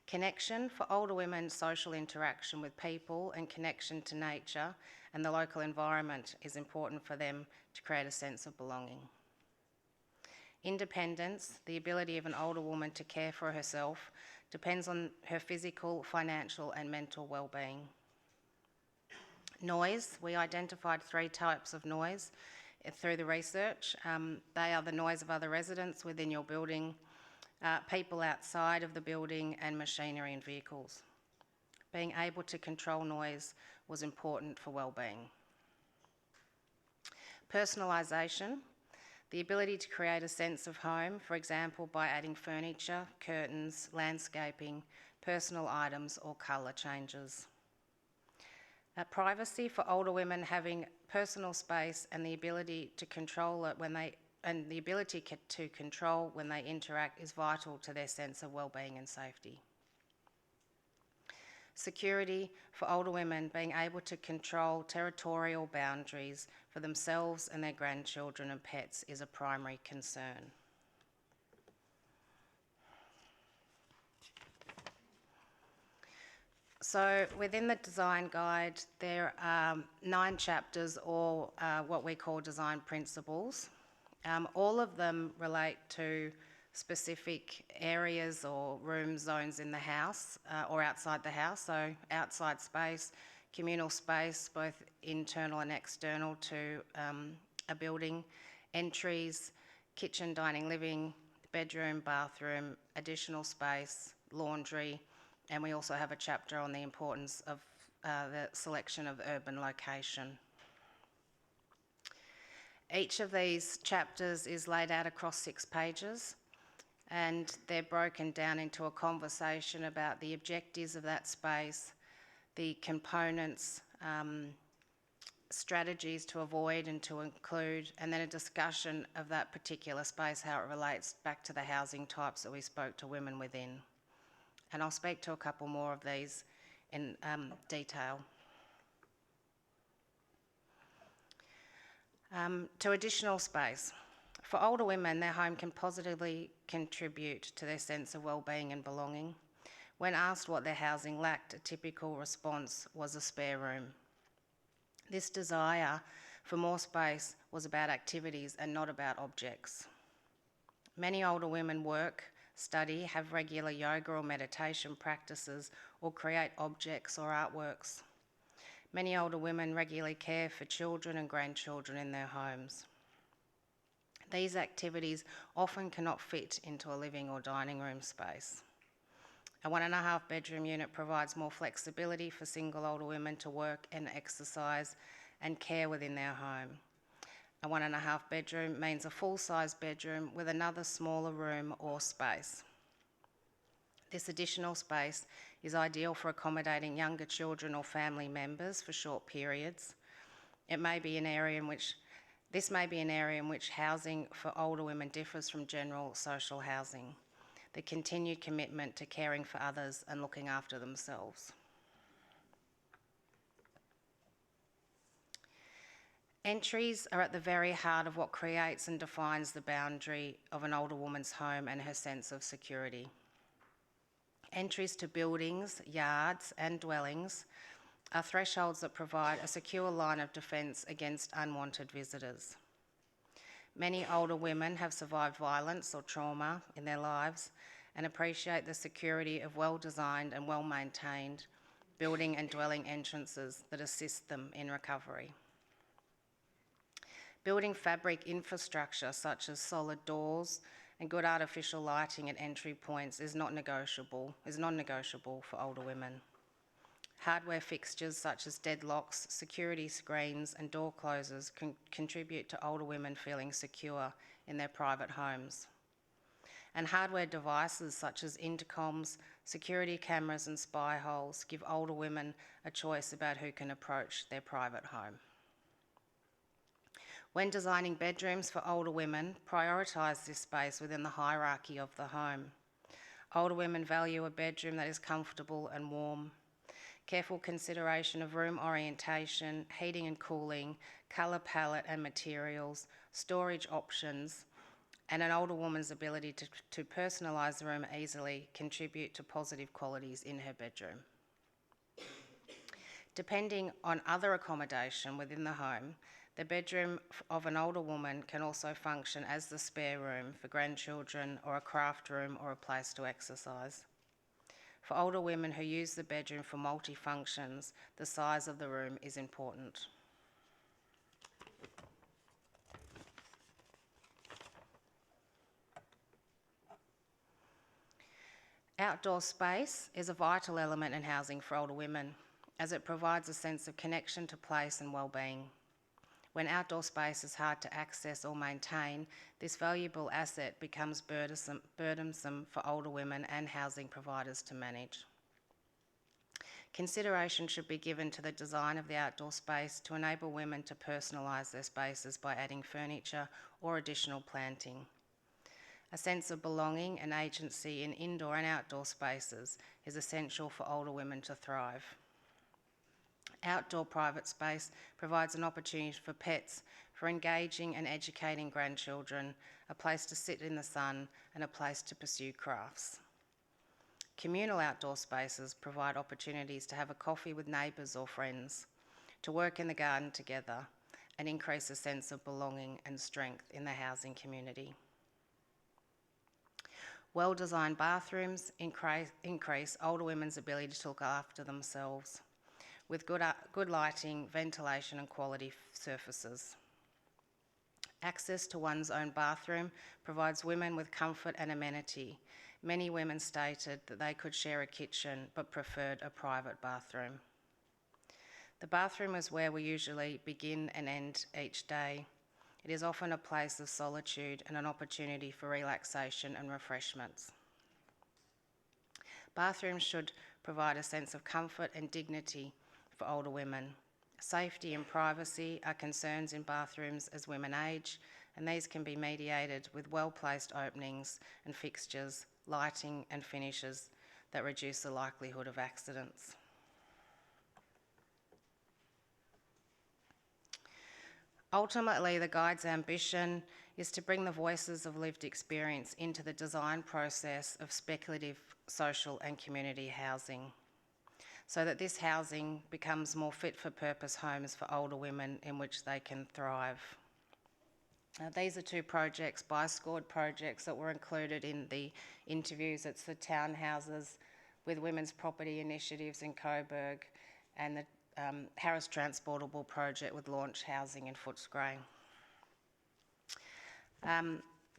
Connection. For older women, social interaction with people and connection to nature and the local environment is important for them to create a sense of belonging. Independence. The ability of an older woman to care for herself depends on her physical, financial and mental well-being. Noise. We identified 3 types of noise through the research. They are the noise of other residents within your building, people outside of the building and machinery and vehicles. Being able to control noise was important for well-being. Personalisation. The ability to create a sense of home, for example, by adding furniture, curtains, landscaping, personal items or colour changes. Privacy. For older women, having personal space and the ability to control it when they interact is vital to their sense of well-being and safety. Security. For older women, being able to control territorial boundaries for themselves and their grandchildren and pets is a primary concern. So within the design guide, there are 9 chapters, or what we call design principles. All of them relate to specific areas or room zones in the house or outside the house. So outside space, communal space, both internal and external to a building, entries, kitchen, dining, living, bedroom, bathroom, additional space, laundry, and we also have a chapter on the importance of the selection of urban location. Each of these chapters is laid out across 6 pages, and they're broken down into a conversation about the objectives of that space, the components, strategies to avoid and to include, and then a discussion of that particular space, how it relates back to the housing types that we spoke to women within. And I'll speak to a couple more of these in detail. To additional space. For older women, their home can positively contribute to their sense of well-being and belonging. When asked what their housing lacked, a typical response was a spare room. This desire for more space was about activities and not about objects. Many older women work, study, have regular yoga or meditation practices, or create objects or artworks. Many older women regularly care for children and grandchildren in their homes. These activities often cannot fit into a living or dining room space. A 1.5 bedroom unit provides more flexibility for single older women to work and exercise and care within their home. A 1.5 bedroom means a full-size bedroom with another smaller room or space. This additional space is ideal for accommodating younger children or family members for short periods. This may be an area in which housing for older women differs from general social housing, the continued commitment to caring for others and looking after themselves. Entries are at the very heart of what creates and defines the boundary of an older woman's home and her sense of security. Entries to buildings, yards, and dwellings are thresholds that provide a secure line of defence against unwanted visitors. Many older women have survived violence or trauma in their lives and appreciate the security of well-designed and well-maintained building and dwelling entrances that assist them in recovery. Building fabric infrastructure such as solid doors and good artificial lighting at entry points is non-negotiable for older women. Hardware fixtures such as deadlocks, security screens and door closers can contribute to older women feeling secure in their private homes. And hardware devices such as intercoms, security cameras and spy holes give older women a choice about who can approach their private home. When designing bedrooms for older women, prioritise this space within the hierarchy of the home. Older women value a bedroom that is comfortable and warm. Careful consideration of room orientation, heating and cooling, colour palette and materials, storage options, and an older woman's ability to personalise the room easily contribute to positive qualities in her bedroom. Depending on other accommodation within the home, the bedroom of an older woman can also function as the spare room for grandchildren or a craft room or a place to exercise. For older women who use the bedroom for multi-functions, the size of the room is important. Outdoor space is a vital element in housing for older women, as it provides a sense of connection to place and well-being. When outdoor space is hard to access or maintain, this valuable asset becomes burdensome for older women and housing providers to manage. Consideration should be given to the design of the outdoor space to enable women to personalise their spaces by adding furniture or additional planting. A sense of belonging and agency in indoor and outdoor spaces is essential for older women to thrive. Outdoor private space provides an opportunity for pets, for engaging and educating grandchildren, a place to sit in the sun, and a place to pursue crafts. Communal outdoor spaces provide opportunities to have a coffee with neighbours or friends, to work in the garden together, and increase a sense of belonging and strength in the housing community. Well-designed bathrooms increase older women's ability to look after themselves, with good lighting, ventilation and quality surfaces. Access to one's own bathroom provides women with comfort and amenity. Many women stated that they could share a kitchen but preferred a private bathroom. The bathroom is where we usually begin and end each day. It is often a place of solitude and an opportunity for relaxation and refreshments. Bathrooms should provide a sense of comfort and dignity for older women. Safety and privacy are concerns in bathrooms as women age, and these can be mediated with well-placed openings and fixtures, lighting and finishes that reduce the likelihood of accidents. Ultimately, the guide's ambition is to bring the voices of lived experience into the design process of speculative social and community housing, so that this housing becomes more fit for purpose homes for older women in which they can thrive. These are two projects by Schored Projects that were included in the interviews. It's the townhouses with women's property initiatives in Coburg and the Harris Transportable project with Launch Housing in Footscray.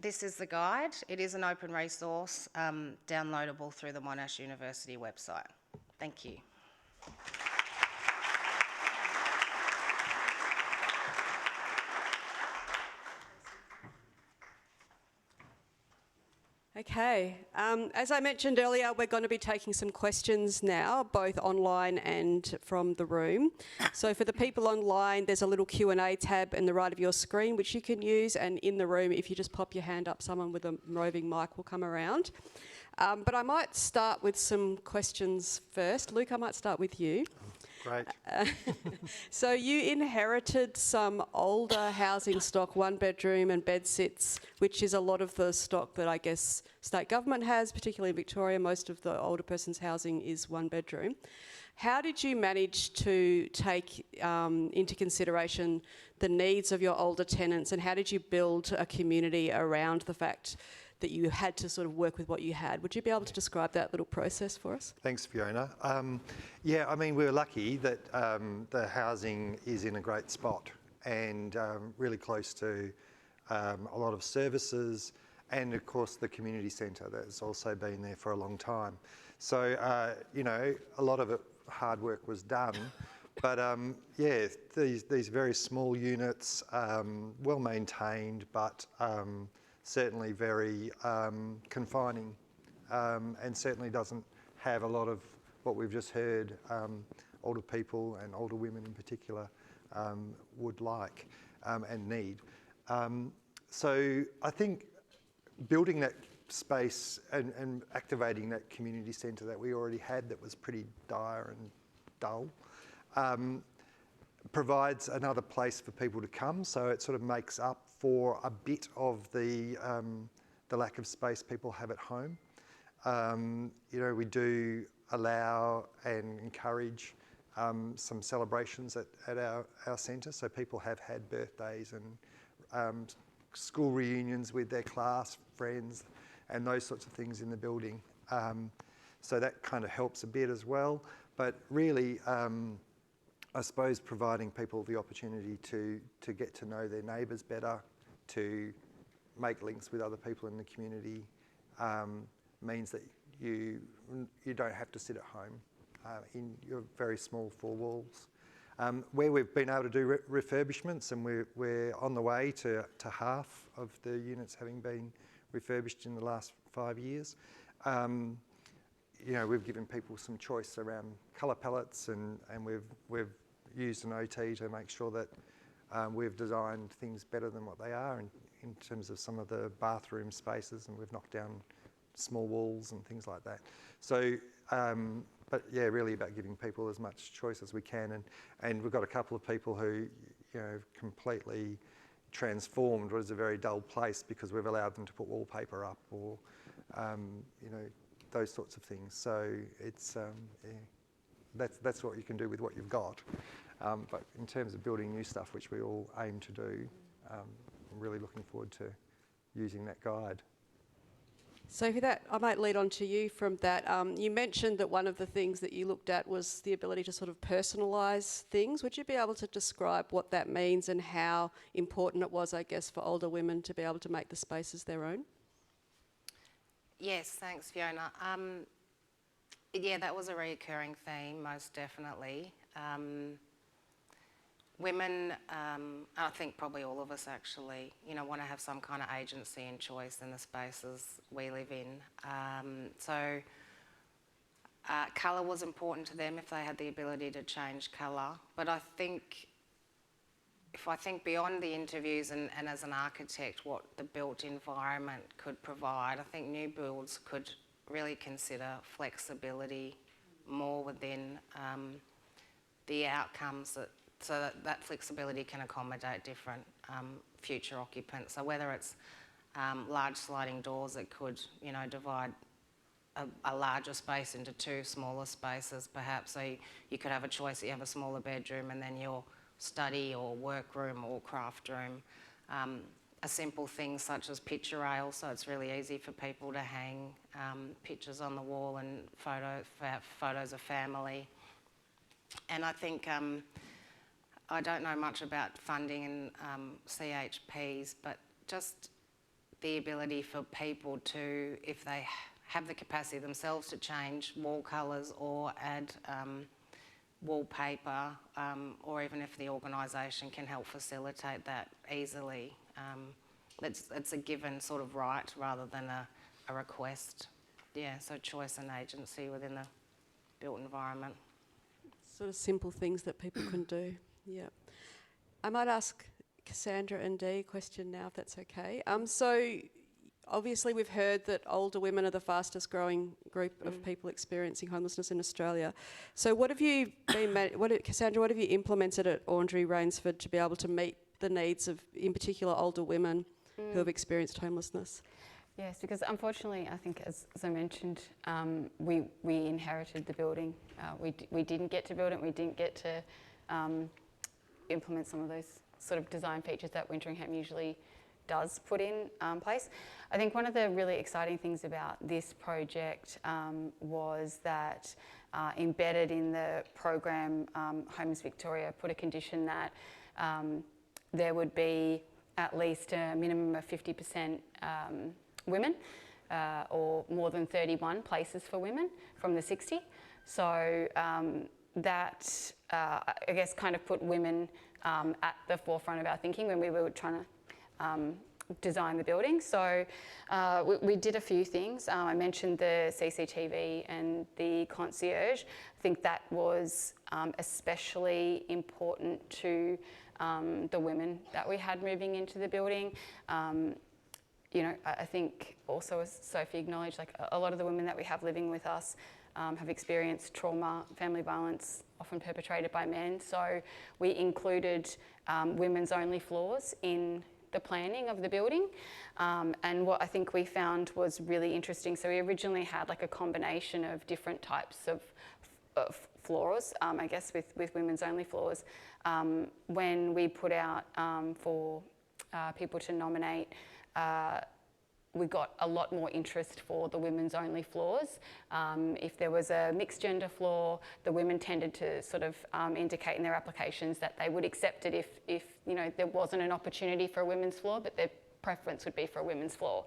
This is the guide. It is an open resource, downloadable through the Monash University website. Thank you. Okay, as I mentioned earlier, we're going to be taking some questions now, both online and from the room. So for the people online, there's a little Q&A tab in the right of your screen, which you can use, and in the room, if you just pop your hand up, someone with a roving mic will come around. But I might start with some questions first. Luke, I might start with you. Great. So you inherited some older housing stock, one bedroom and bed sits, which is a lot of the stock that I guess state government has, particularly in Victoria. Most of the older person's housing is one bedroom. How did you manage to take into consideration the needs of your older tenants, and how did you build a community around the fact that you had to sort of work with what you had? Would you be able to describe that little process for us? Thanks, Fiona. Yeah, I mean, we were lucky that the housing is in a great spot and really close to a lot of services, and of course the community centre that's also been there for a long time. So, you know, a lot of hard work was done. But yeah, these very small units, well maintained, but certainly very confining, and certainly doesn't have a lot of what we've just heard older people and older women in particular would like and need. So I think building that space and activating that community centre that we already had that was pretty dire and dull provides another place for people to come, so it sort of makes up for a bit of the lack of space people have at home. You know, we do allow and encourage some celebrations at our centre, so people have had birthdays and school reunions with their class friends and those sorts of things in the building. So that kind of helps a bit as well, but really I suppose providing people the opportunity to get to know their neighbours better, to make links with other people in the community, means that you don't have to sit at home in your very small four walls. Where we've been able to do refurbishments, and we're on the way to half of the units having been refurbished in the last 5 years. You know, we've given people some choice around colour palettes, and we've used an OT to make sure that we've designed things better than what they are in terms of some of the bathroom spaces, and we've knocked down small walls and things like that. So, but yeah, really about giving people as much choice as we can, and we've got a couple of people who, you know, completely transformed what is a very dull place because we've allowed them to put wallpaper up or, you know, those sorts of things. So it's, yeah, that's what you can do with what you've got. But in terms of building new stuff, which we all aim to do, I'm really looking forward to using that guide. So for that, I might lead on to you from that. You mentioned that one of the things that you looked at was the ability to sort of personalise things. Would you be able to describe what that means and how important it was, I guess, for older women to be able to make the spaces their own? Yes, thanks, Fiona. Yeah, that was a recurring theme, most definitely. Women, I think probably all of us actually, you know, want to have some kind of agency and choice in the spaces we live in. So colour was important to them if they had the ability to change colour. But I think, if I think beyond the interviews and as an architect what the built environment could provide, I think new builds could really consider flexibility more within the outcomes that so that flexibility can accommodate different future occupants. So whether it's large sliding doors that could, you know, divide a larger space into two smaller spaces perhaps, so you could have a choice that you have a smaller bedroom and then your study or workroom or craft room. A simple thing such as picture rails, so it's really easy for people to hang pictures on the wall and photos of family. And I think, I don't know much about funding and CHPs, but just the ability for people to, if they have the capacity themselves to change wall colours or add wallpaper, or even if the organisation can help facilitate that easily. It's a given sort of right rather than a request. Yeah, so choice and agency within the built environment. Sort of simple things that people can do. Yeah. I might ask Cassandra and Dee a question now, if that's okay. So obviously we've heard that older women are the fastest growing group of people experiencing homelessness in Australia. So what have you Cassandra, what have you implemented at Orangery Rainsford to be able to meet the needs of, in particular, older women who have experienced homelessness? Yes, because unfortunately, I think as I mentioned, we inherited the building. We didn't get to build it. We didn't get to implement some of those sort of design features that Wintringham usually does put in place. I think one of the really exciting things about this project was that embedded in the program, Homes Victoria put a condition that there would be at least a minimum of 50% women, or more than 31 places for women from the 60. So that, I guess, kind of put women at the forefront of our thinking when we were trying to design the building. So we did a few things. I mentioned the CCTV and the concierge. I think that was especially important to the women that we had moving into the building. You know, I think also, as Sophie acknowledged, like a lot of the women that we have living with us have experienced trauma, family violence, often perpetrated by men. So we included women's only floors in the planning of the building. And what I think we found was really interesting. So we originally had like a combination of different types of floors, I guess, with women's only floors. When we put out for people to nominate, we got a lot more interest for the women's only floors. If there was a mixed gender floor, the women tended to sort of indicate in their applications that they would accept it if you know, there wasn't an opportunity for a women's floor, but their preference would be for a women's floor.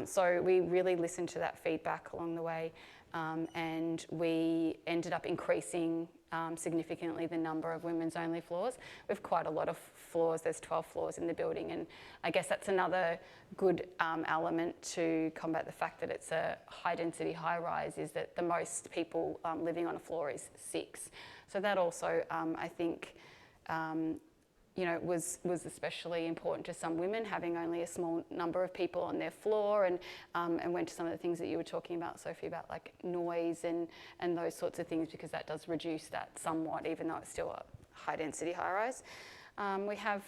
So we really listened to that feedback along the way, and we ended up increasing significantly the number of women's only floors. We have quite a lot of floors. There's 12 floors in the building, and I guess that's another good element to combat the fact that it's a high density high rise, is that the most people living on a floor is 6. So that also, I think, you know, was especially important to some women, having only a small number of people on their floor, and went to some of the things that you were talking about, Sophie, about like noise and those sorts of things, because that does reduce that somewhat, even though it's still a high density high rise. We have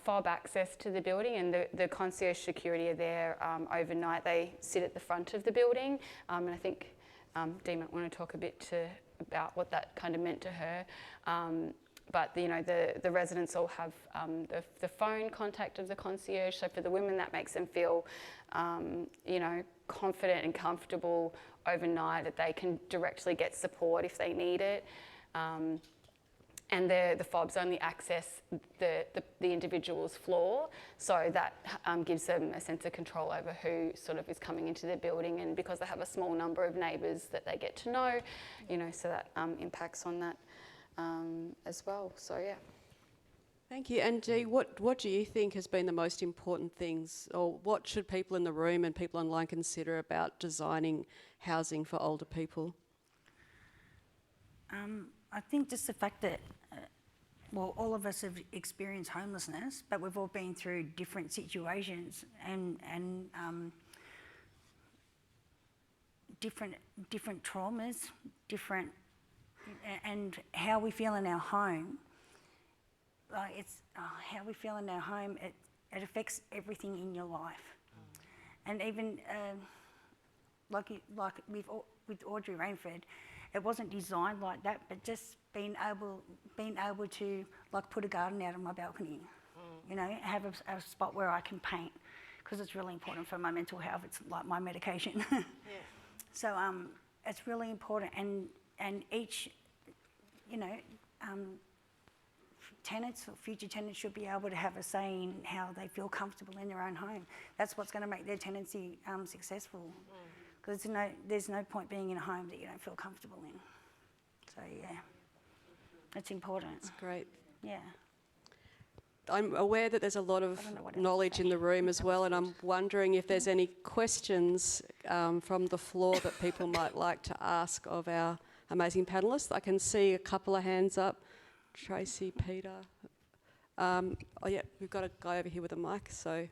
fob access to the building, and the concierge security are there overnight. They sit at the front of the building, and I think Dee might want to talk a bit about what that kind of meant to her. But you know, the residents all have the phone contact of the concierge. So for the women, that makes them feel, you know, confident and comfortable overnight, that they can directly get support if they need it. And the fobs only access the individual's floor, so that gives them a sense of control over who sort of is coming into the building, and because they have a small number of neighbours that they get to know, you know, so that impacts on that as well. So yeah. Thank you. And Dee, what do you think has been the most important things, or what should people in the room and people online consider about designing housing for older people? I think just the fact that, well, all of us have experienced homelessness, but we've all been through different situations and different traumas, different and how we feel in our home, it's how we feel in our home, it affects everything in your life. And even like with Audrey Rainford, it wasn't designed like that, but just being able to like put a garden out on my balcony, you know, have a spot where I can paint, because it's really important for my mental health. It's like my medication. Yeah. So it's really important, and each, you know, tenants or future tenants should be able to have a say in how they feel comfortable in their own home. That's what's going to make their tenancy successful. Because there's no point being in a home that you don't feel comfortable in. So yeah, it's important. That's great. Yeah. I'm aware that there's a lot of knowledge in the room as well, and I'm wondering if there's any questions from the floor that people might like to ask of our amazing panellists. I can see a couple of hands up. Tracy, Peter. Oh yeah, we've got a guy over here with a mic, so.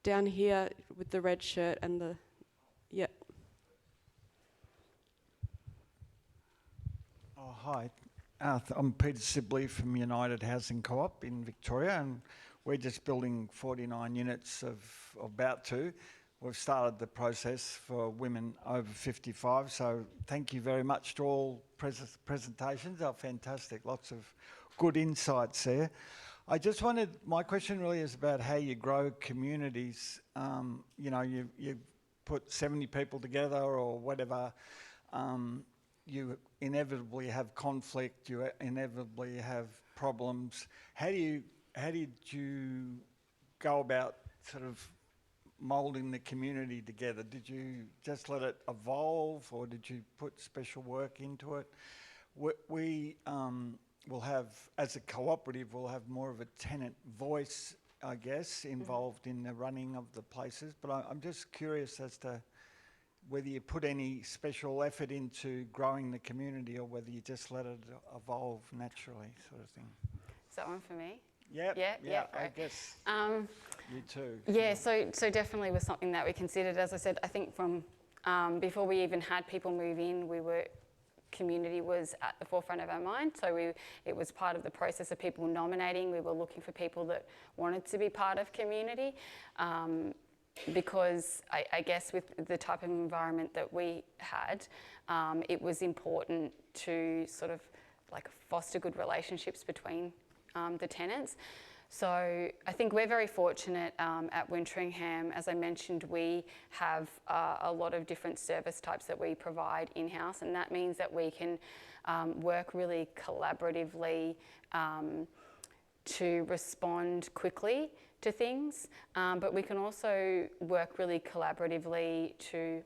Down here with the red shirt and the, yeah. Oh, hi. I'm Peter Sibley from United Housing Co-op in Victoria, and we're just building 49 units of about to. We've started the process for women over 55, so thank you very much to all presentations. They're fantastic, lots of good insights there. I just wanted, my question really is about how you grow communities. You know, you put 70 people together or whatever, you inevitably have conflict, you inevitably have problems. How did you go about sort of moulding the community together? Did you just let it evolve, or did you put special work into it? We will have, as a cooperative, we'll have more of a tenant voice, I guess, involved in the running of the places. But I'm just curious as to whether you put any special effort into growing the community, or whether you just let it evolve naturally, sort of thing. Is that one for me? Yeah, I right. guess you too. Yeah, so definitely was something that we considered. As I said, I think from before we even had people move in, community was at the forefront of our mind. So it was part of the process of people nominating. We were looking for people that wanted to be part of community, because I guess with the type of environment that we had, it was important to sort of like foster good relationships between the tenants. So I think we're very fortunate at Wintringham. As I mentioned, we have a lot of different service types that we provide in-house, and that means that we can work really collaboratively to respond quickly to things, but we can also work really collaboratively to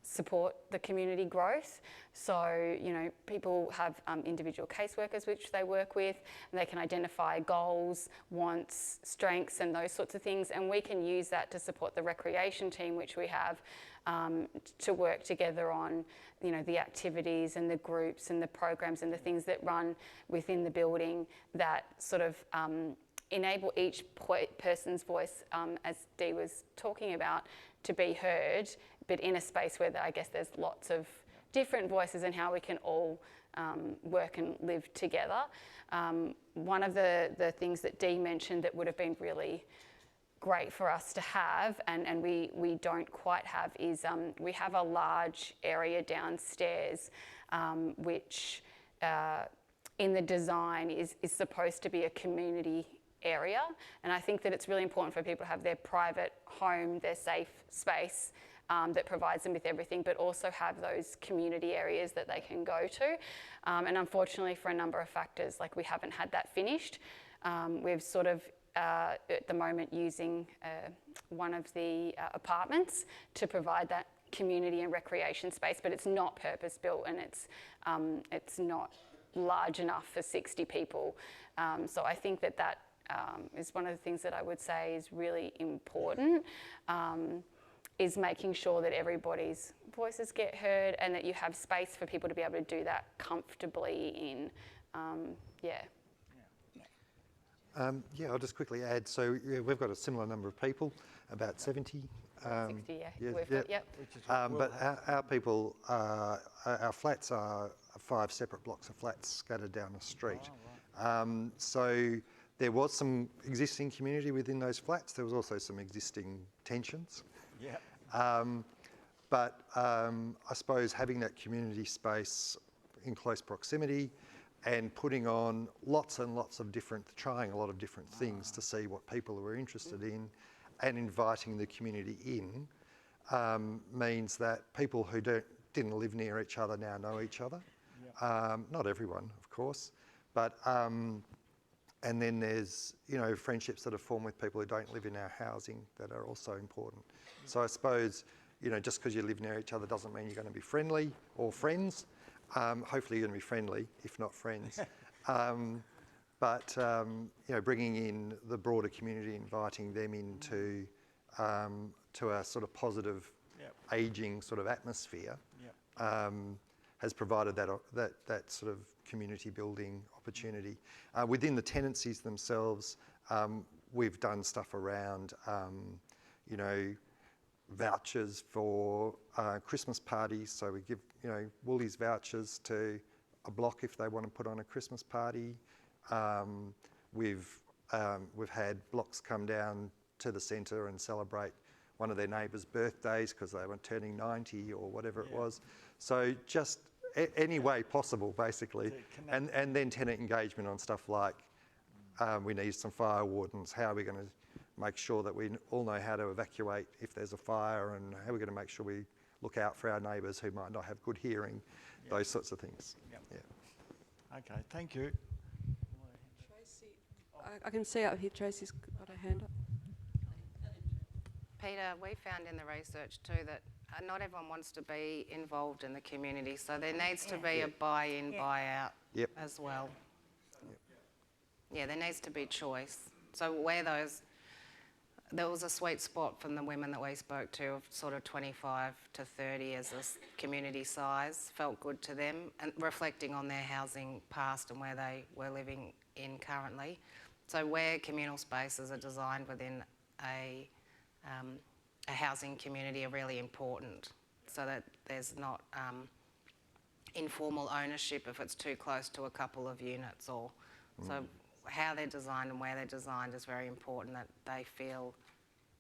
support the community growth. So, you know, people have individual caseworkers which they work with, and they can identify goals, wants, strengths, and those sorts of things. And we can use that to support the recreation team, which we have, to work together on, you know, the activities and the groups and the programs and the things that run within the building that sort of enable each person's voice, as Dee was talking about, to be heard, but in a space where I guess there's lots of different voices and how we can all work and live together. One of the things that Dee mentioned that would have been really great for us to have, and we don't quite have, is we have a large area downstairs which in the design is supposed to be a community area, and I think that it's really important for people to have their private home, their safe space that provides them with everything, but also have those community areas that they can go to. And unfortunately, for a number of factors, like we haven't had that finished. We've sort of at the moment using one of the apartments to provide that community and recreation space, but it's not purpose built, and it's not large enough for 60 people. So I think that is one of the things that I would say is really important, is making sure that everybody's voices get heard and that you have space for people to be able to do that comfortably in. Yeah, I'll just quickly add. So yeah, we've got a similar number of people, about 70 60, yeah. yeah, We've yeah. got, yep. But our people, our flats are 5 separate blocks of flats scattered down the street. So there was some existing community within those flats. There was also some existing tensions. Yeah. But I suppose having that community space in close proximity and putting on lots and lots of trying a lot of different things to see what people were interested in and inviting the community in means that people who didn't live near each other now know each other. Not everyone, of course, but and then there's, you know, friendships that are formed with people who don't live in our housing that are also important. So I suppose, you know, just because you live near each other doesn't mean you're going to be friendly or friends. Hopefully you're going to be friendly, if not friends. But you know, bringing in the broader community, inviting them into to a sort of positive ageing sort of atmosphere has provided that sort of community building opportunity. Within the tenancies themselves, we've done stuff around, you know, vouchers for Christmas parties. So we give, you know, Woolies vouchers to a block if they want to put on a Christmas party. We've had blocks come down to the centre and celebrate one of their neighbours' birthdays because they were turning 90 or whatever it was. So just any way possible, basically. And then tenant engagement on stuff like we need some fire wardens. How are we going to make sure that we all know how to evacuate if there's a fire, and how are we going to make sure we look out for our neighbours who might not have good hearing, those sorts of things. Okay, thank you. Tracy, I can see out here Tracy's got her hand up. Peter, we found in the research too that not everyone wants to be involved in the community, so there needs to be a buy-in, buy-out as well. Yeah, there needs to be choice. So there was a sweet spot from the women that we spoke to of sort of 25 to 30 as a community size, felt good to them, and reflecting on their housing past and where they were living in currently. So where communal spaces are designed within a housing community are really important, so that there's not informal ownership if it's too close to a couple of units. Or so how they're designed and where they're designed is very important, that they feel,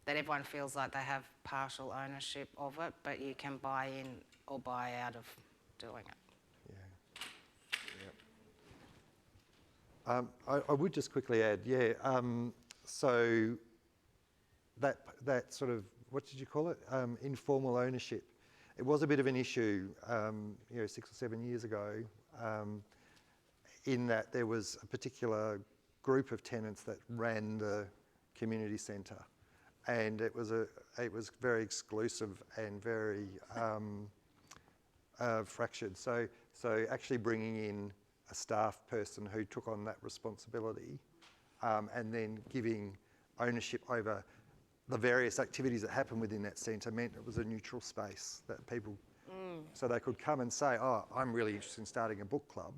that everyone feels like they have partial ownership of it, but you can buy in or buy out of doing it. I would just quickly add, so that sort of, what did you call it? Informal ownership. It was a bit of an issue, you know, 6 or 7 years ago, in that there was a particular group of tenants that ran the community centre, and it was very exclusive and very fractured. So actually bringing in a staff person who took on that responsibility, and then giving ownership over the various activities that happen within that centre meant it was a neutral space that people, so they could come and say, oh, I'm really interested in starting a book club.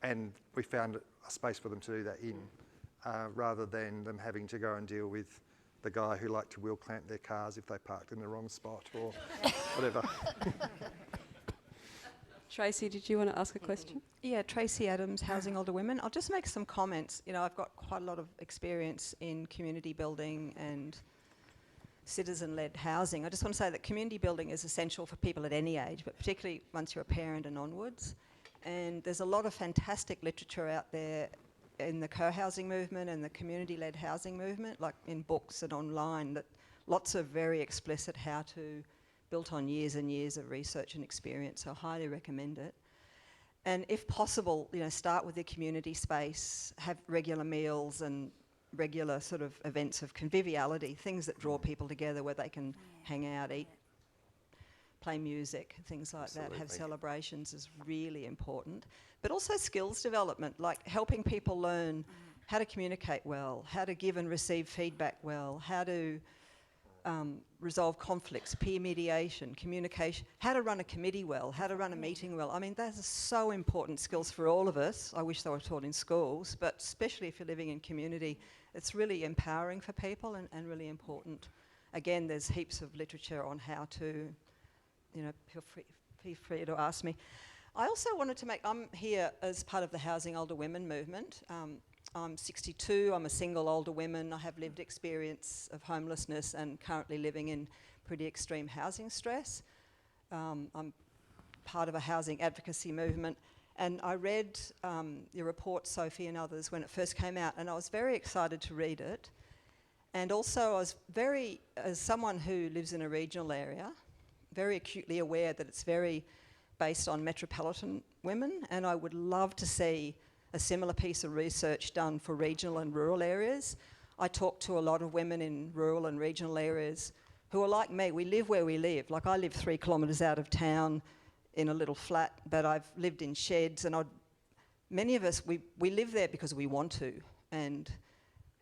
And we found a space for them to do that in, rather than them having to go and deal with the guy who liked to wheel clamp their cars if they parked in the wrong spot or whatever. Tracy, did you want to ask a question? Yeah, Tracy Adams, Housing Older Women. I'll just make some comments. You know, I've got quite a lot of experience in community building and citizen-led housing. I just want to say that community building is essential for people at any age, but particularly once you're a parent and onwards. And there's a lot of fantastic literature out there in the co-housing movement and the community-led housing movement, like in books and online, that lots of very explicit how to, built on years and years of research and experience. So I highly recommend it. And if possible, you know, start with the community space, have regular meals and regular sort of events of conviviality, things that draw people together where they can hang out, eat, play music, things like that, have celebrations is really important. But also skills development, like helping people learn how to communicate well, how to give and receive feedback well, how to resolve conflicts, peer mediation, communication, how to run a committee well, how to run a meeting well. I mean, those are so important skills for all of us. I wish they were taught in schools, but especially if you're living in community, it's really empowering for people and really important. again, there's heaps of literature on how to, feel free to ask me. I also wanted to I'm here as part of the Housing Older Women movement. I'm 62, I'm a single older woman, I have lived experience of homelessness and currently living in pretty extreme housing stress. I'm part of a housing advocacy movement, and I read your report, Sophie, and others when it first came out, and I was very excited to read it. And also I was as someone who lives in a regional area, very acutely aware that it's very based on metropolitan women, and I would love to see a similar piece of research done for regional and rural areas. I talk to a lot of women in rural and regional areas who are like me. We live where we live. Like, I live 3 kilometres out of town in a little flat, but I've lived in sheds, and many of us, we live there because we want to, and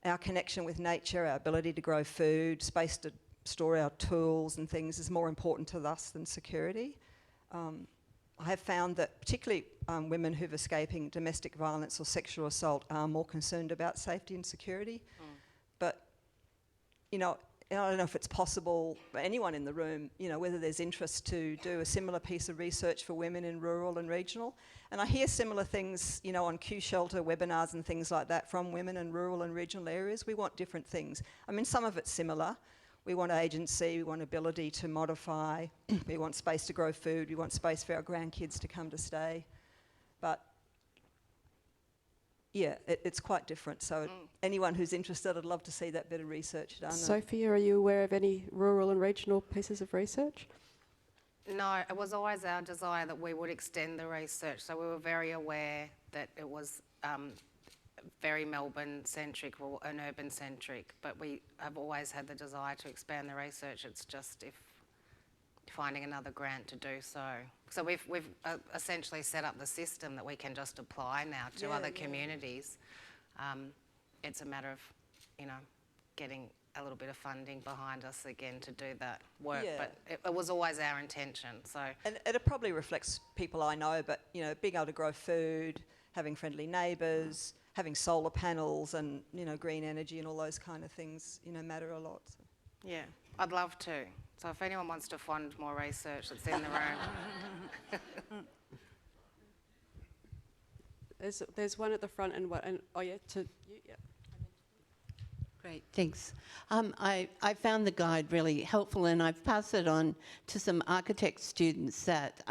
our connection with nature, our ability to grow food, space to store our tools and things is more important to us than security. I have found that particularly women who've escaping domestic violence or sexual assault are more concerned about safety and security. But, I don't know if it's possible for anyone in the room, whether there's interest to do a similar piece of research for women in rural and regional. And I hear similar things, on Q Shelter webinars and things like that from women in rural and regional areas. We want different things. I mean, some of it's similar. We want agency, we want ability to modify, we want space to grow food, we want space for our grandkids to come to stay. But yeah, it's quite different. So anyone who's interested, I'd love to see that bit of research done. Sophie, are you aware of any rural and regional pieces of research? No, it was always our desire that we would extend the research, so we were very aware that it was very Melbourne-centric and urban-centric, but we have always had the desire to expand the research. It's just finding another grant to do so. So we've essentially set up the system that we can just apply now to other communities. It's a matter of, getting a little bit of funding behind us again to do that work, but it was always our intention. So, and it probably reflects people I know, but being able to grow food, having friendly neighbours, having solar panels and, green energy and all those kind of things, matter a lot. So. Yeah, I'd love to. So if anyone wants to fund more research that's in the room. There's one at the front and oh yeah, to you, yeah. Great, thanks. I found the guide really helpful, and I've passed it on to some architect students that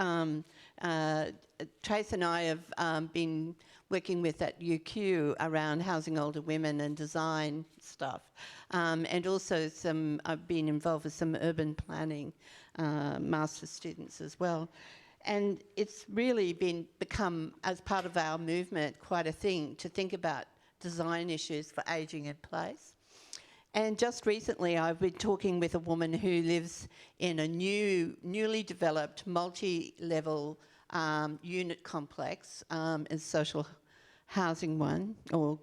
Trace and I have been working with at UQ around housing older women and design stuff. And also I've been involved with some urban planning master's students as well. And it's really become, as part of our movement, quite a thing to think about design issues for ageing in place. And just recently I've been talking with a woman who lives in a newly developed multi-level unit complex, is social housing one, or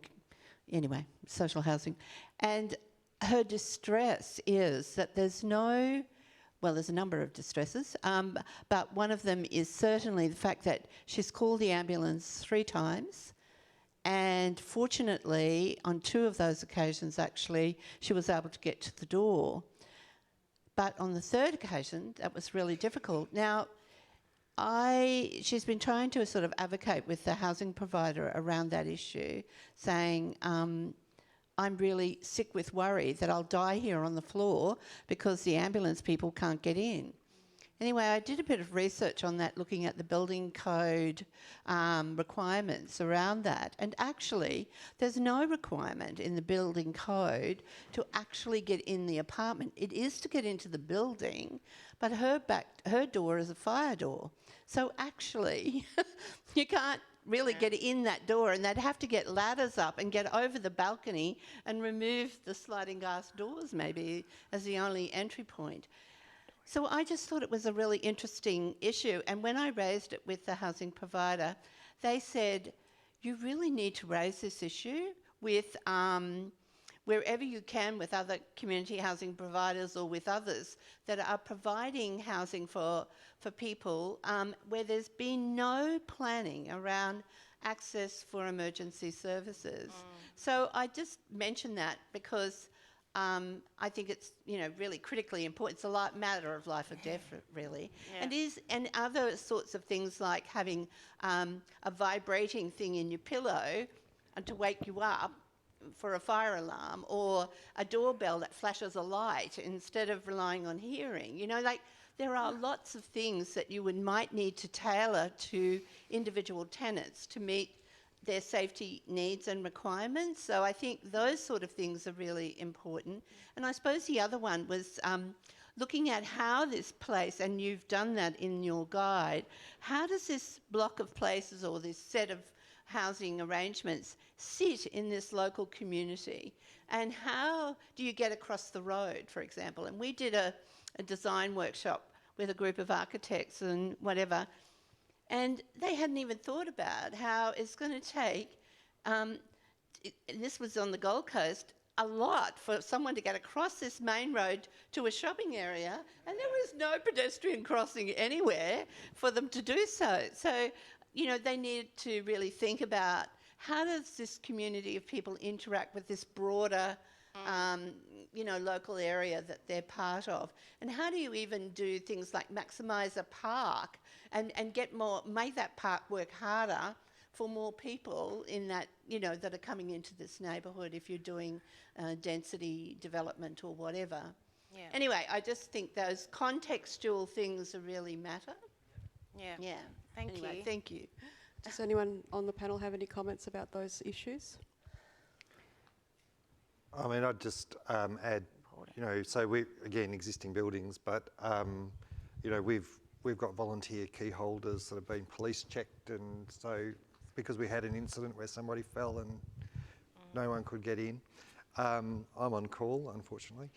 anyway, social housing. And her distress is that there's a number of distresses, but one of them is certainly the fact that she's called the ambulance 3 times, and fortunately on 2 of those occasions actually she was able to get to the door. But on the 3rd occasion that was really difficult. Now, she's been trying to sort of advocate with the housing provider around that issue, saying, I'm really sick with worry that I'll die here on the floor because the ambulance people can't get in. Anyway, I did a bit of research on that, looking at the building code requirements around that. And actually, there's no requirement in the building code to actually get in the apartment. It is to get into the building, but her door is a fire door. So actually, you can't really get in that door, and they'd have to get ladders up and get over the balcony and remove the sliding glass doors maybe as the only entry point. So I just thought it was a really interesting issue, and when I raised it with the housing provider, they said, you really need to raise this issue with wherever you can, with other community housing providers or with others that are providing housing for people where there's been no planning around access for emergency services. So I just mention that because I think it's, really critically important. It's a matter of life or death, really. Yeah. And other sorts of things like having a vibrating thing in your pillow and to wake you up for a fire alarm, or a doorbell that flashes a light instead of relying on hearing. There are lots of things that you might need to tailor to individual tenants to meet their safety needs and requirements. So I think those sort of things are really important. And I suppose the other one was looking at how this place, and you've done that in your guide, how does this block of places or this set of housing arrangements sit in this local community? And how do you get across the road, for example? And we did a design workshop with a group of architects and whatever, and they hadn't even thought about how it's going to take, this was on the Gold Coast, a lot for someone to get across this main road to a shopping area, and there was no pedestrian crossing anywhere for them to do so. So, they needed to really think about how does this community of people interact with this broader local area that they're part of, and how do you even do things like maximise a park and make that park work harder for more people in that, that are coming into this neighbourhood if you're doing density development or whatever. Yeah. Anyway, I just think those contextual things really matter. Yeah. Thank you. Thank you. Does anyone on the panel have any comments about those issues? I mean, I'd just add, so we, again, existing buildings, but, we've got volunteer key holders that have been police checked, and so because we had an incident where somebody fell and no one could get in. I'm on call, unfortunately.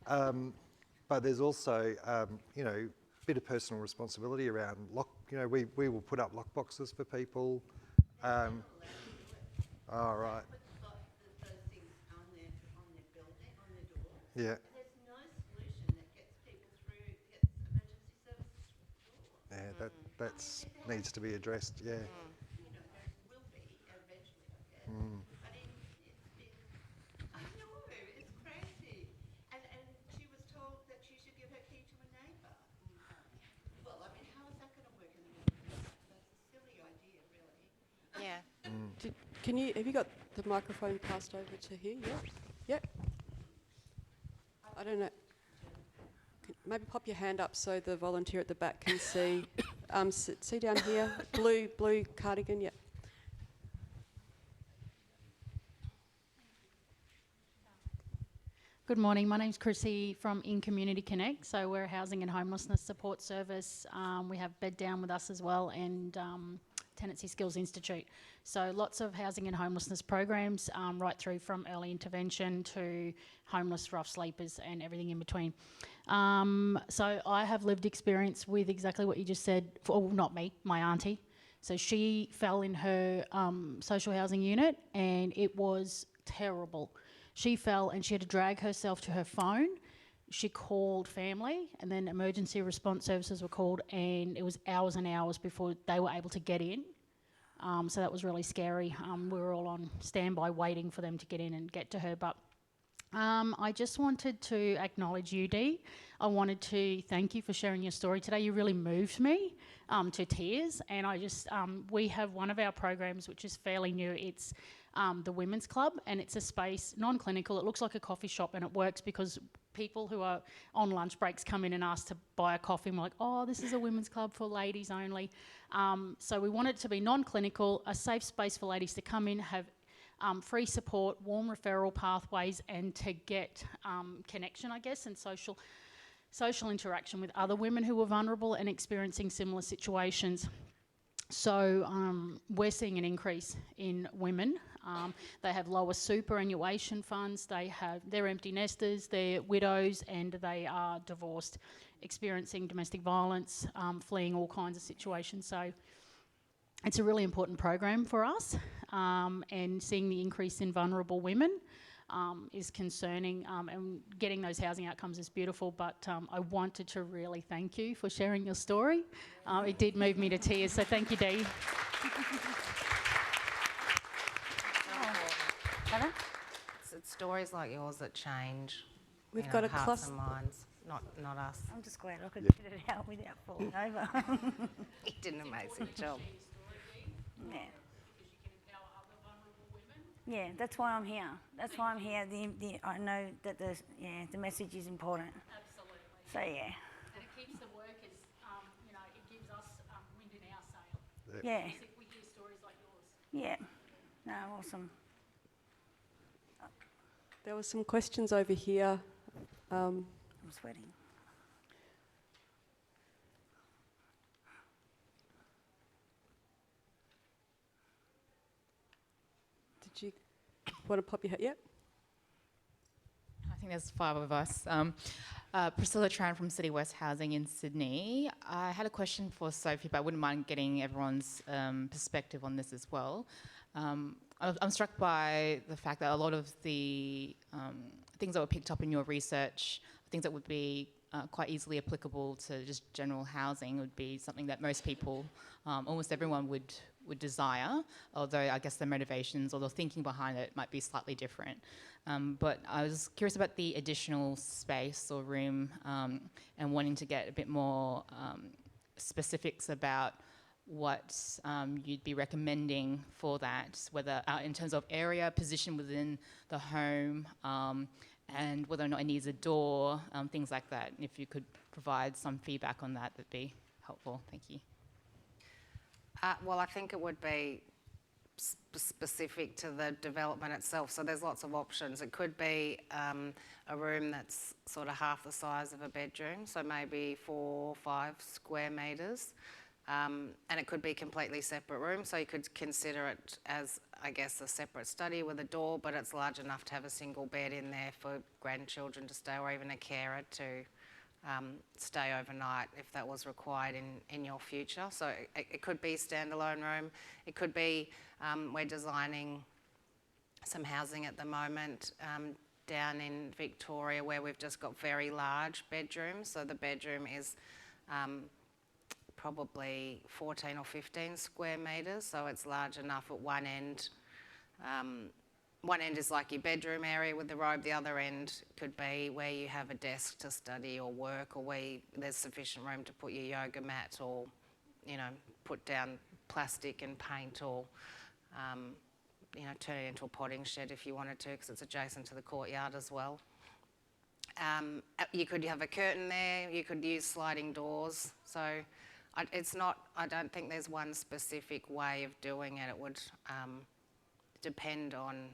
But there's also, a bit of personal responsibility around we will put up lock boxes for people. All right. Yeah. There's no solution that gets people through, gets emergency services through. Yeah, that needs to be addressed. Yeah. There will be eventually, I guess. But it's been, I know, it's crazy. And she was told that she should give her key to a neighbour. Well, I mean, how is that going to work in the middle? That's a silly idea, really. Yeah. Have you got the microphone passed over to here? Yep. I don't know. Maybe pop your hand up so the volunteer at the back can see. See down here, blue cardigan. Yep. Good morning. My name's Chrissy from In Community Connect. So we're a housing and homelessness support service. We have Bed Down with us as well, and Tenancy Skills Institute. So lots of housing and homelessness programs, right through from early intervention to homeless rough sleepers and everything in between. So I have lived experience with exactly what you just said. Not me, my auntie. So she fell in her social housing unit, and it was terrible. She fell and she had to drag herself to her phone. She called family, and then emergency response services were called, and it was hours and hours before they were able to get in. So that was really scary. We were all on standby waiting for them to get in and get to her. But I just wanted to acknowledge you, Dee. I wanted to thank you for sharing your story today. You really moved me to tears. And we have one of our programs which is fairly new. It's the Women's Club, and it's a space, non-clinical. It looks like a coffee shop, and it works because people who are on lunch breaks come in and ask to buy a coffee, and we're like, oh, this is a women's club for ladies only. So we want it to be non-clinical, a safe space for ladies to come in, have free support, warm referral pathways, and to get connection, I guess, and social interaction with other women who are vulnerable and experiencing similar situations. So we're seeing an increase in women. They have lower superannuation funds, they're empty nesters, they're widows, and they are divorced, experiencing domestic violence, fleeing all kinds of situations. So it's a really important program for us, and seeing the increase in vulnerable women is concerning, and getting those housing outcomes is beautiful, but I wanted to really thank you for sharing your story. It did move me to tears, so thank you, Dee. It's stories like yours that change. We've you know, got a hearts cluster. and minds, not us. I'm just glad I could get it out without falling over. You did an amazing job. Yeah. Yeah, that's why I'm here. That's why I'm here. I know that the message is important. Absolutely. So yeah. And it keeps the workers, it gives us wind in our sail. Yeah. If we hear stories like yours. Yeah. No, awesome. There were some questions over here. I'm sweating. Did you want to pop your head? Yep. I think there's 5 of us. Priscilla Tran from City West Housing in Sydney. I had a question for Sophie, but I wouldn't mind getting everyone's perspective on this as well. I'm struck by the fact that a lot of the things that were picked up in your research, things that would be quite easily applicable to just general housing, would be something that most people, almost everyone would desire, although I guess the motivations or the thinking behind it might be slightly different. But I was curious about the additional space or room and wanting to get a bit more specifics about what you'd be recommending for that, whether in terms of area, position within the home, and whether or not it needs a door, things like that. If you could provide some feedback on that, that'd be helpful. Thank you. Well, I think it would be specific to the development itself. So there's lots of options. It could be a room that's sort of half the size of a bedroom, so maybe 4 or 5 square metres. And it could be a completely separate room, so you could consider it as, I guess, a separate study with a door, but it's large enough to have a single bed in there for grandchildren to stay, or even a carer to stay overnight if that was required in your future. So it could be a standalone room. It could be, we're designing some housing at the moment down in Victoria where we've just got very large bedrooms. So the bedroom is probably 14 or 15 square metres, so it's large enough at one end. One end is like your bedroom area with the robe, the other end could be where you have a desk to study or work, or where there's sufficient room to put your yoga mat, or, put down plastic and paint, or, turn it into a potting shed if you wanted to, because it's adjacent to the courtyard as well. You could have a curtain there, you could use sliding doors, so I don't think there's one specific way of doing it. It would depend on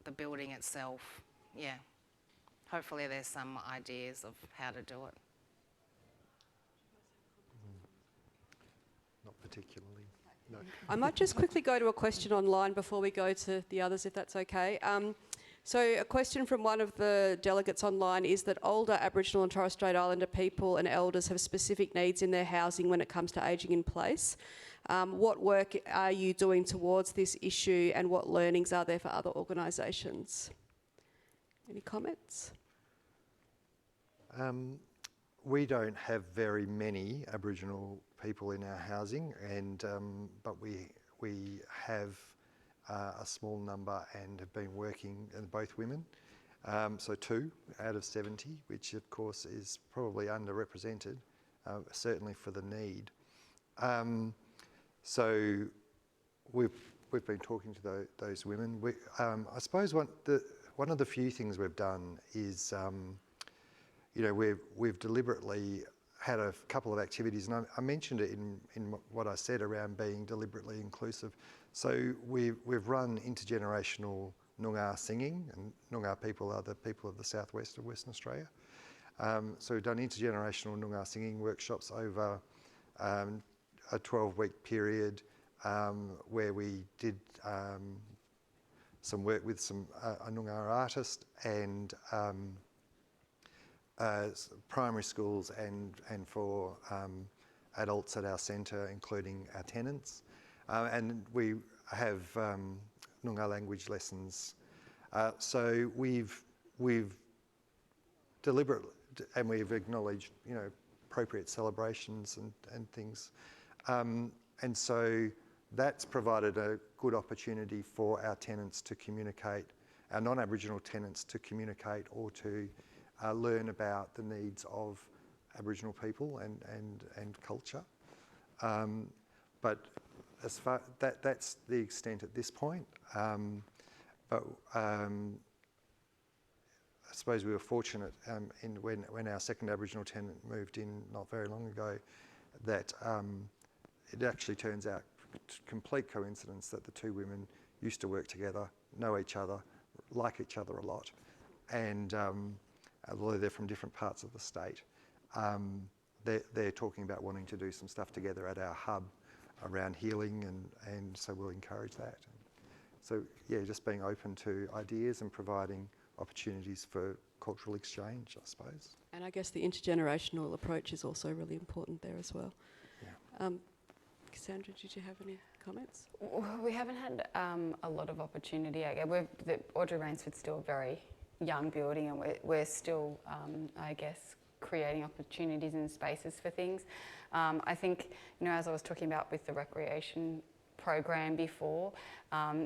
the building itself. Yeah. Hopefully there's some ideas of how to do it. Not particularly, no. I might just quickly go to a question online before we go to the others, if that's okay. So a question from one of the delegates online is that older Aboriginal and Torres Strait Islander people and elders have specific needs in their housing when it comes to ageing in place. What work are you doing towards this issue, and what learnings are there for other organisations? Any comments? We don't have very many Aboriginal people in our housing, and but we have a small number and have been working, and both women. So 2 out of 70, which of course is probably underrepresented, certainly for the need. So we've been talking to those women. I suppose one of the few things we've done is, we've deliberately had a couple of activities, and I mentioned it in what I said around being deliberately inclusive. So we've run intergenerational Noongar singing, and Noongar people are the people of the southwest of Western Australia. So we've done intergenerational Noongar singing workshops over a 12-week period where we did some work with a Noongar artist and primary schools and for adults at our centre, including our tenants. And we have Noongar language lessons. So we've deliberately, and we've acknowledged, appropriate celebrations and things. And so that's provided a good opportunity for our tenants to communicate our non-Aboriginal tenants to communicate or to learn about the needs of Aboriginal people and culture. But as far that's the extent at this point. But I suppose we were fortunate when our second Aboriginal tenant moved in not very long ago, that it actually turns out complete coincidence that the two women used to work together, know each other, like each other a lot, and although they're from different parts of the state, they're talking about wanting to do some stuff together at our hub around healing, and so we'll encourage that. So yeah, just being open to ideas and providing opportunities for cultural exchange, I suppose. And I guess the intergenerational approach is also really important there as well. Yeah. Cassandra, did you have any comments? We haven't had a lot of opportunity. The Audrey Rainsford's still a very young building, and we're still, I guess, creating opportunities and spaces for things. I think, as I was talking about with the recreation program before,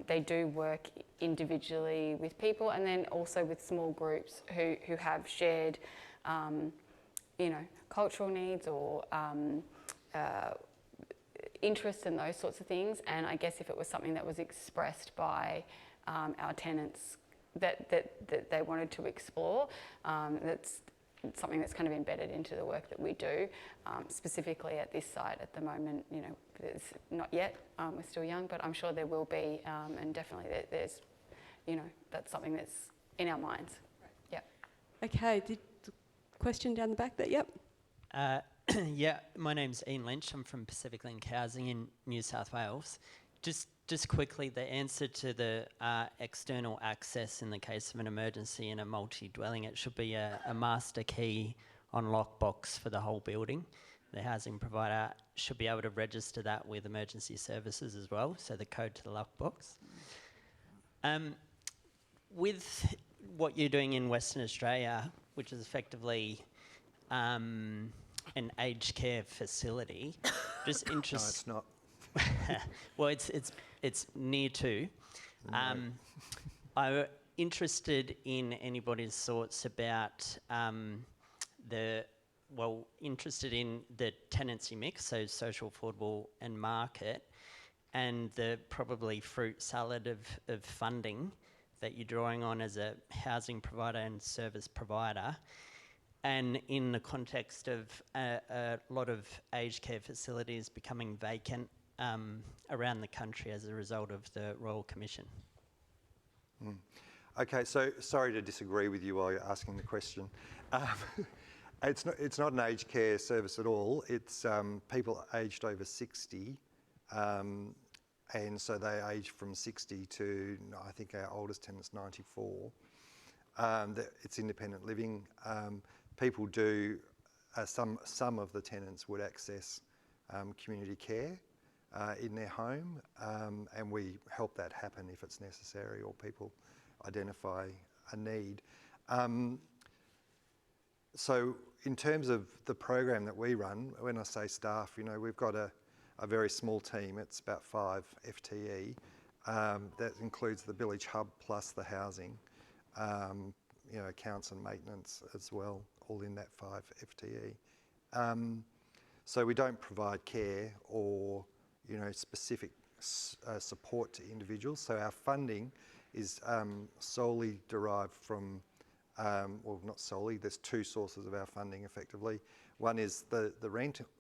they do work individually with people, and then also with small groups who have shared, cultural needs or interests and those sorts of things. And I guess if it was something that was expressed by our tenants that they wanted to explore, that's something that's kind of embedded into the work that we do. Specifically at this site at the moment, it's not yet, we're still young, but I'm sure there will be, and definitely there's, that's something that's in our minds. Right. Yep. Okay, the question down the back there, yep. Yeah, my name's Ian Lynch. I'm from Pacific Link Housing in New South Wales. Just quickly, the answer to the external access in the case of an emergency in a multi-dwelling, it should be a master key on lockbox for the whole building. The housing provider should be able to register that with emergency services as well, so the code to the lockbox. With what you're doing in Western Australia, which is effectively an aged care facility, just interested. No, it's not. Well, it's near to. No. I'm interested in anybody's thoughts about interested in the tenancy mix, so social, affordable and market, and the probably fruit salad of funding that you're drawing on as a housing provider and service provider. And in the context of a lot of aged care facilities becoming vacant around the country as a result of the Royal Commission. Okay, so sorry to disagree with you while you're asking the question. It's not an aged care service at all. It's people aged over 60, and so they age from 60 to, I think our oldest tenant's 94. It's independent living. People do, some of the tenants would access community care in their home, and we help that happen if it's necessary or people identify a need. So in terms of the program that we run, when I say staff, we've got a very small team. It's about 5 FTE. That includes the village hub plus the housing, accounts and maintenance as well, all in that 5 FTE. So we don't provide care or specific support to individuals. So our funding is solely derived from, well, not solely, there's 2 sources of our funding effectively. One is the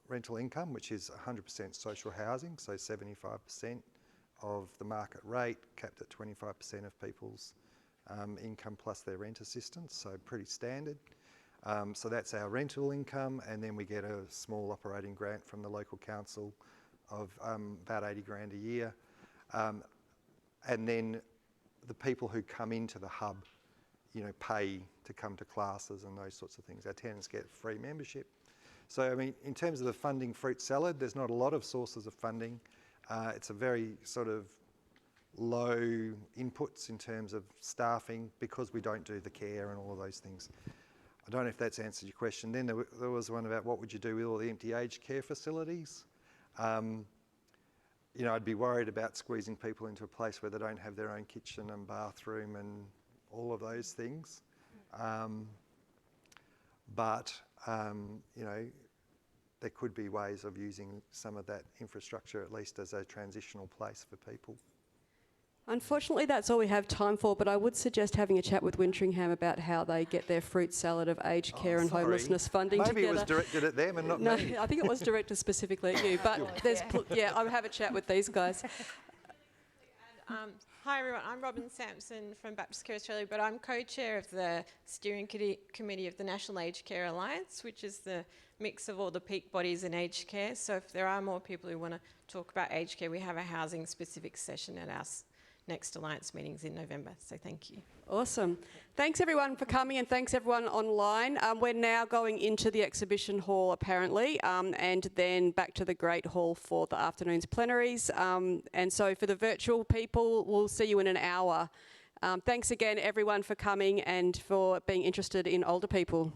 rental income, which is 100% social housing, so 75% of the market rate, capped at 25% of people's income plus their rent assistance, so pretty standard. So that's our rental income, and then we get a small operating grant from the local council of about 80 grand a year. And then the people who come into the hub, pay to come to classes and those sorts of things. Our tenants get free membership. So, I mean, in terms of the funding fruit salad, there's not a lot of sources of funding. It's a very sort of low inputs in terms of staffing because we don't do the care and all of those things. I don't know if that's answered your question. Then there was one about what would you do with all the empty aged care facilities. I'd be worried about squeezing people into a place where they don't have their own kitchen and bathroom and all of those things. You know, there could be ways of using some of that infrastructure at least as a transitional place for people. Unfortunately, that's all we have time for, but I would suggest having a chat with Wintringham about how they get their fruit salad of aged care and homelessness funding Maybe together. it was directed at them and not No, me. I think it was directed specifically at you, but there's, I'll have a chat with these guys. Hi everyone, I'm Robin Sampson from Baptist Care Australia, but I'm co-chair of the steering committee of the National Aged Care Alliance, which is the mix of all the peak bodies in aged care. So if there are more people who want to talk about aged care, we have a housing specific session at our next Alliance meetings in November. So thank you. Awesome. Thanks everyone for coming, and thanks everyone online. We're now going into the exhibition hall apparently, and then back to the Great Hall for the afternoon's plenaries. And so for the virtual people, we'll see you in an hour. Thanks again everyone for coming and for being interested in older people.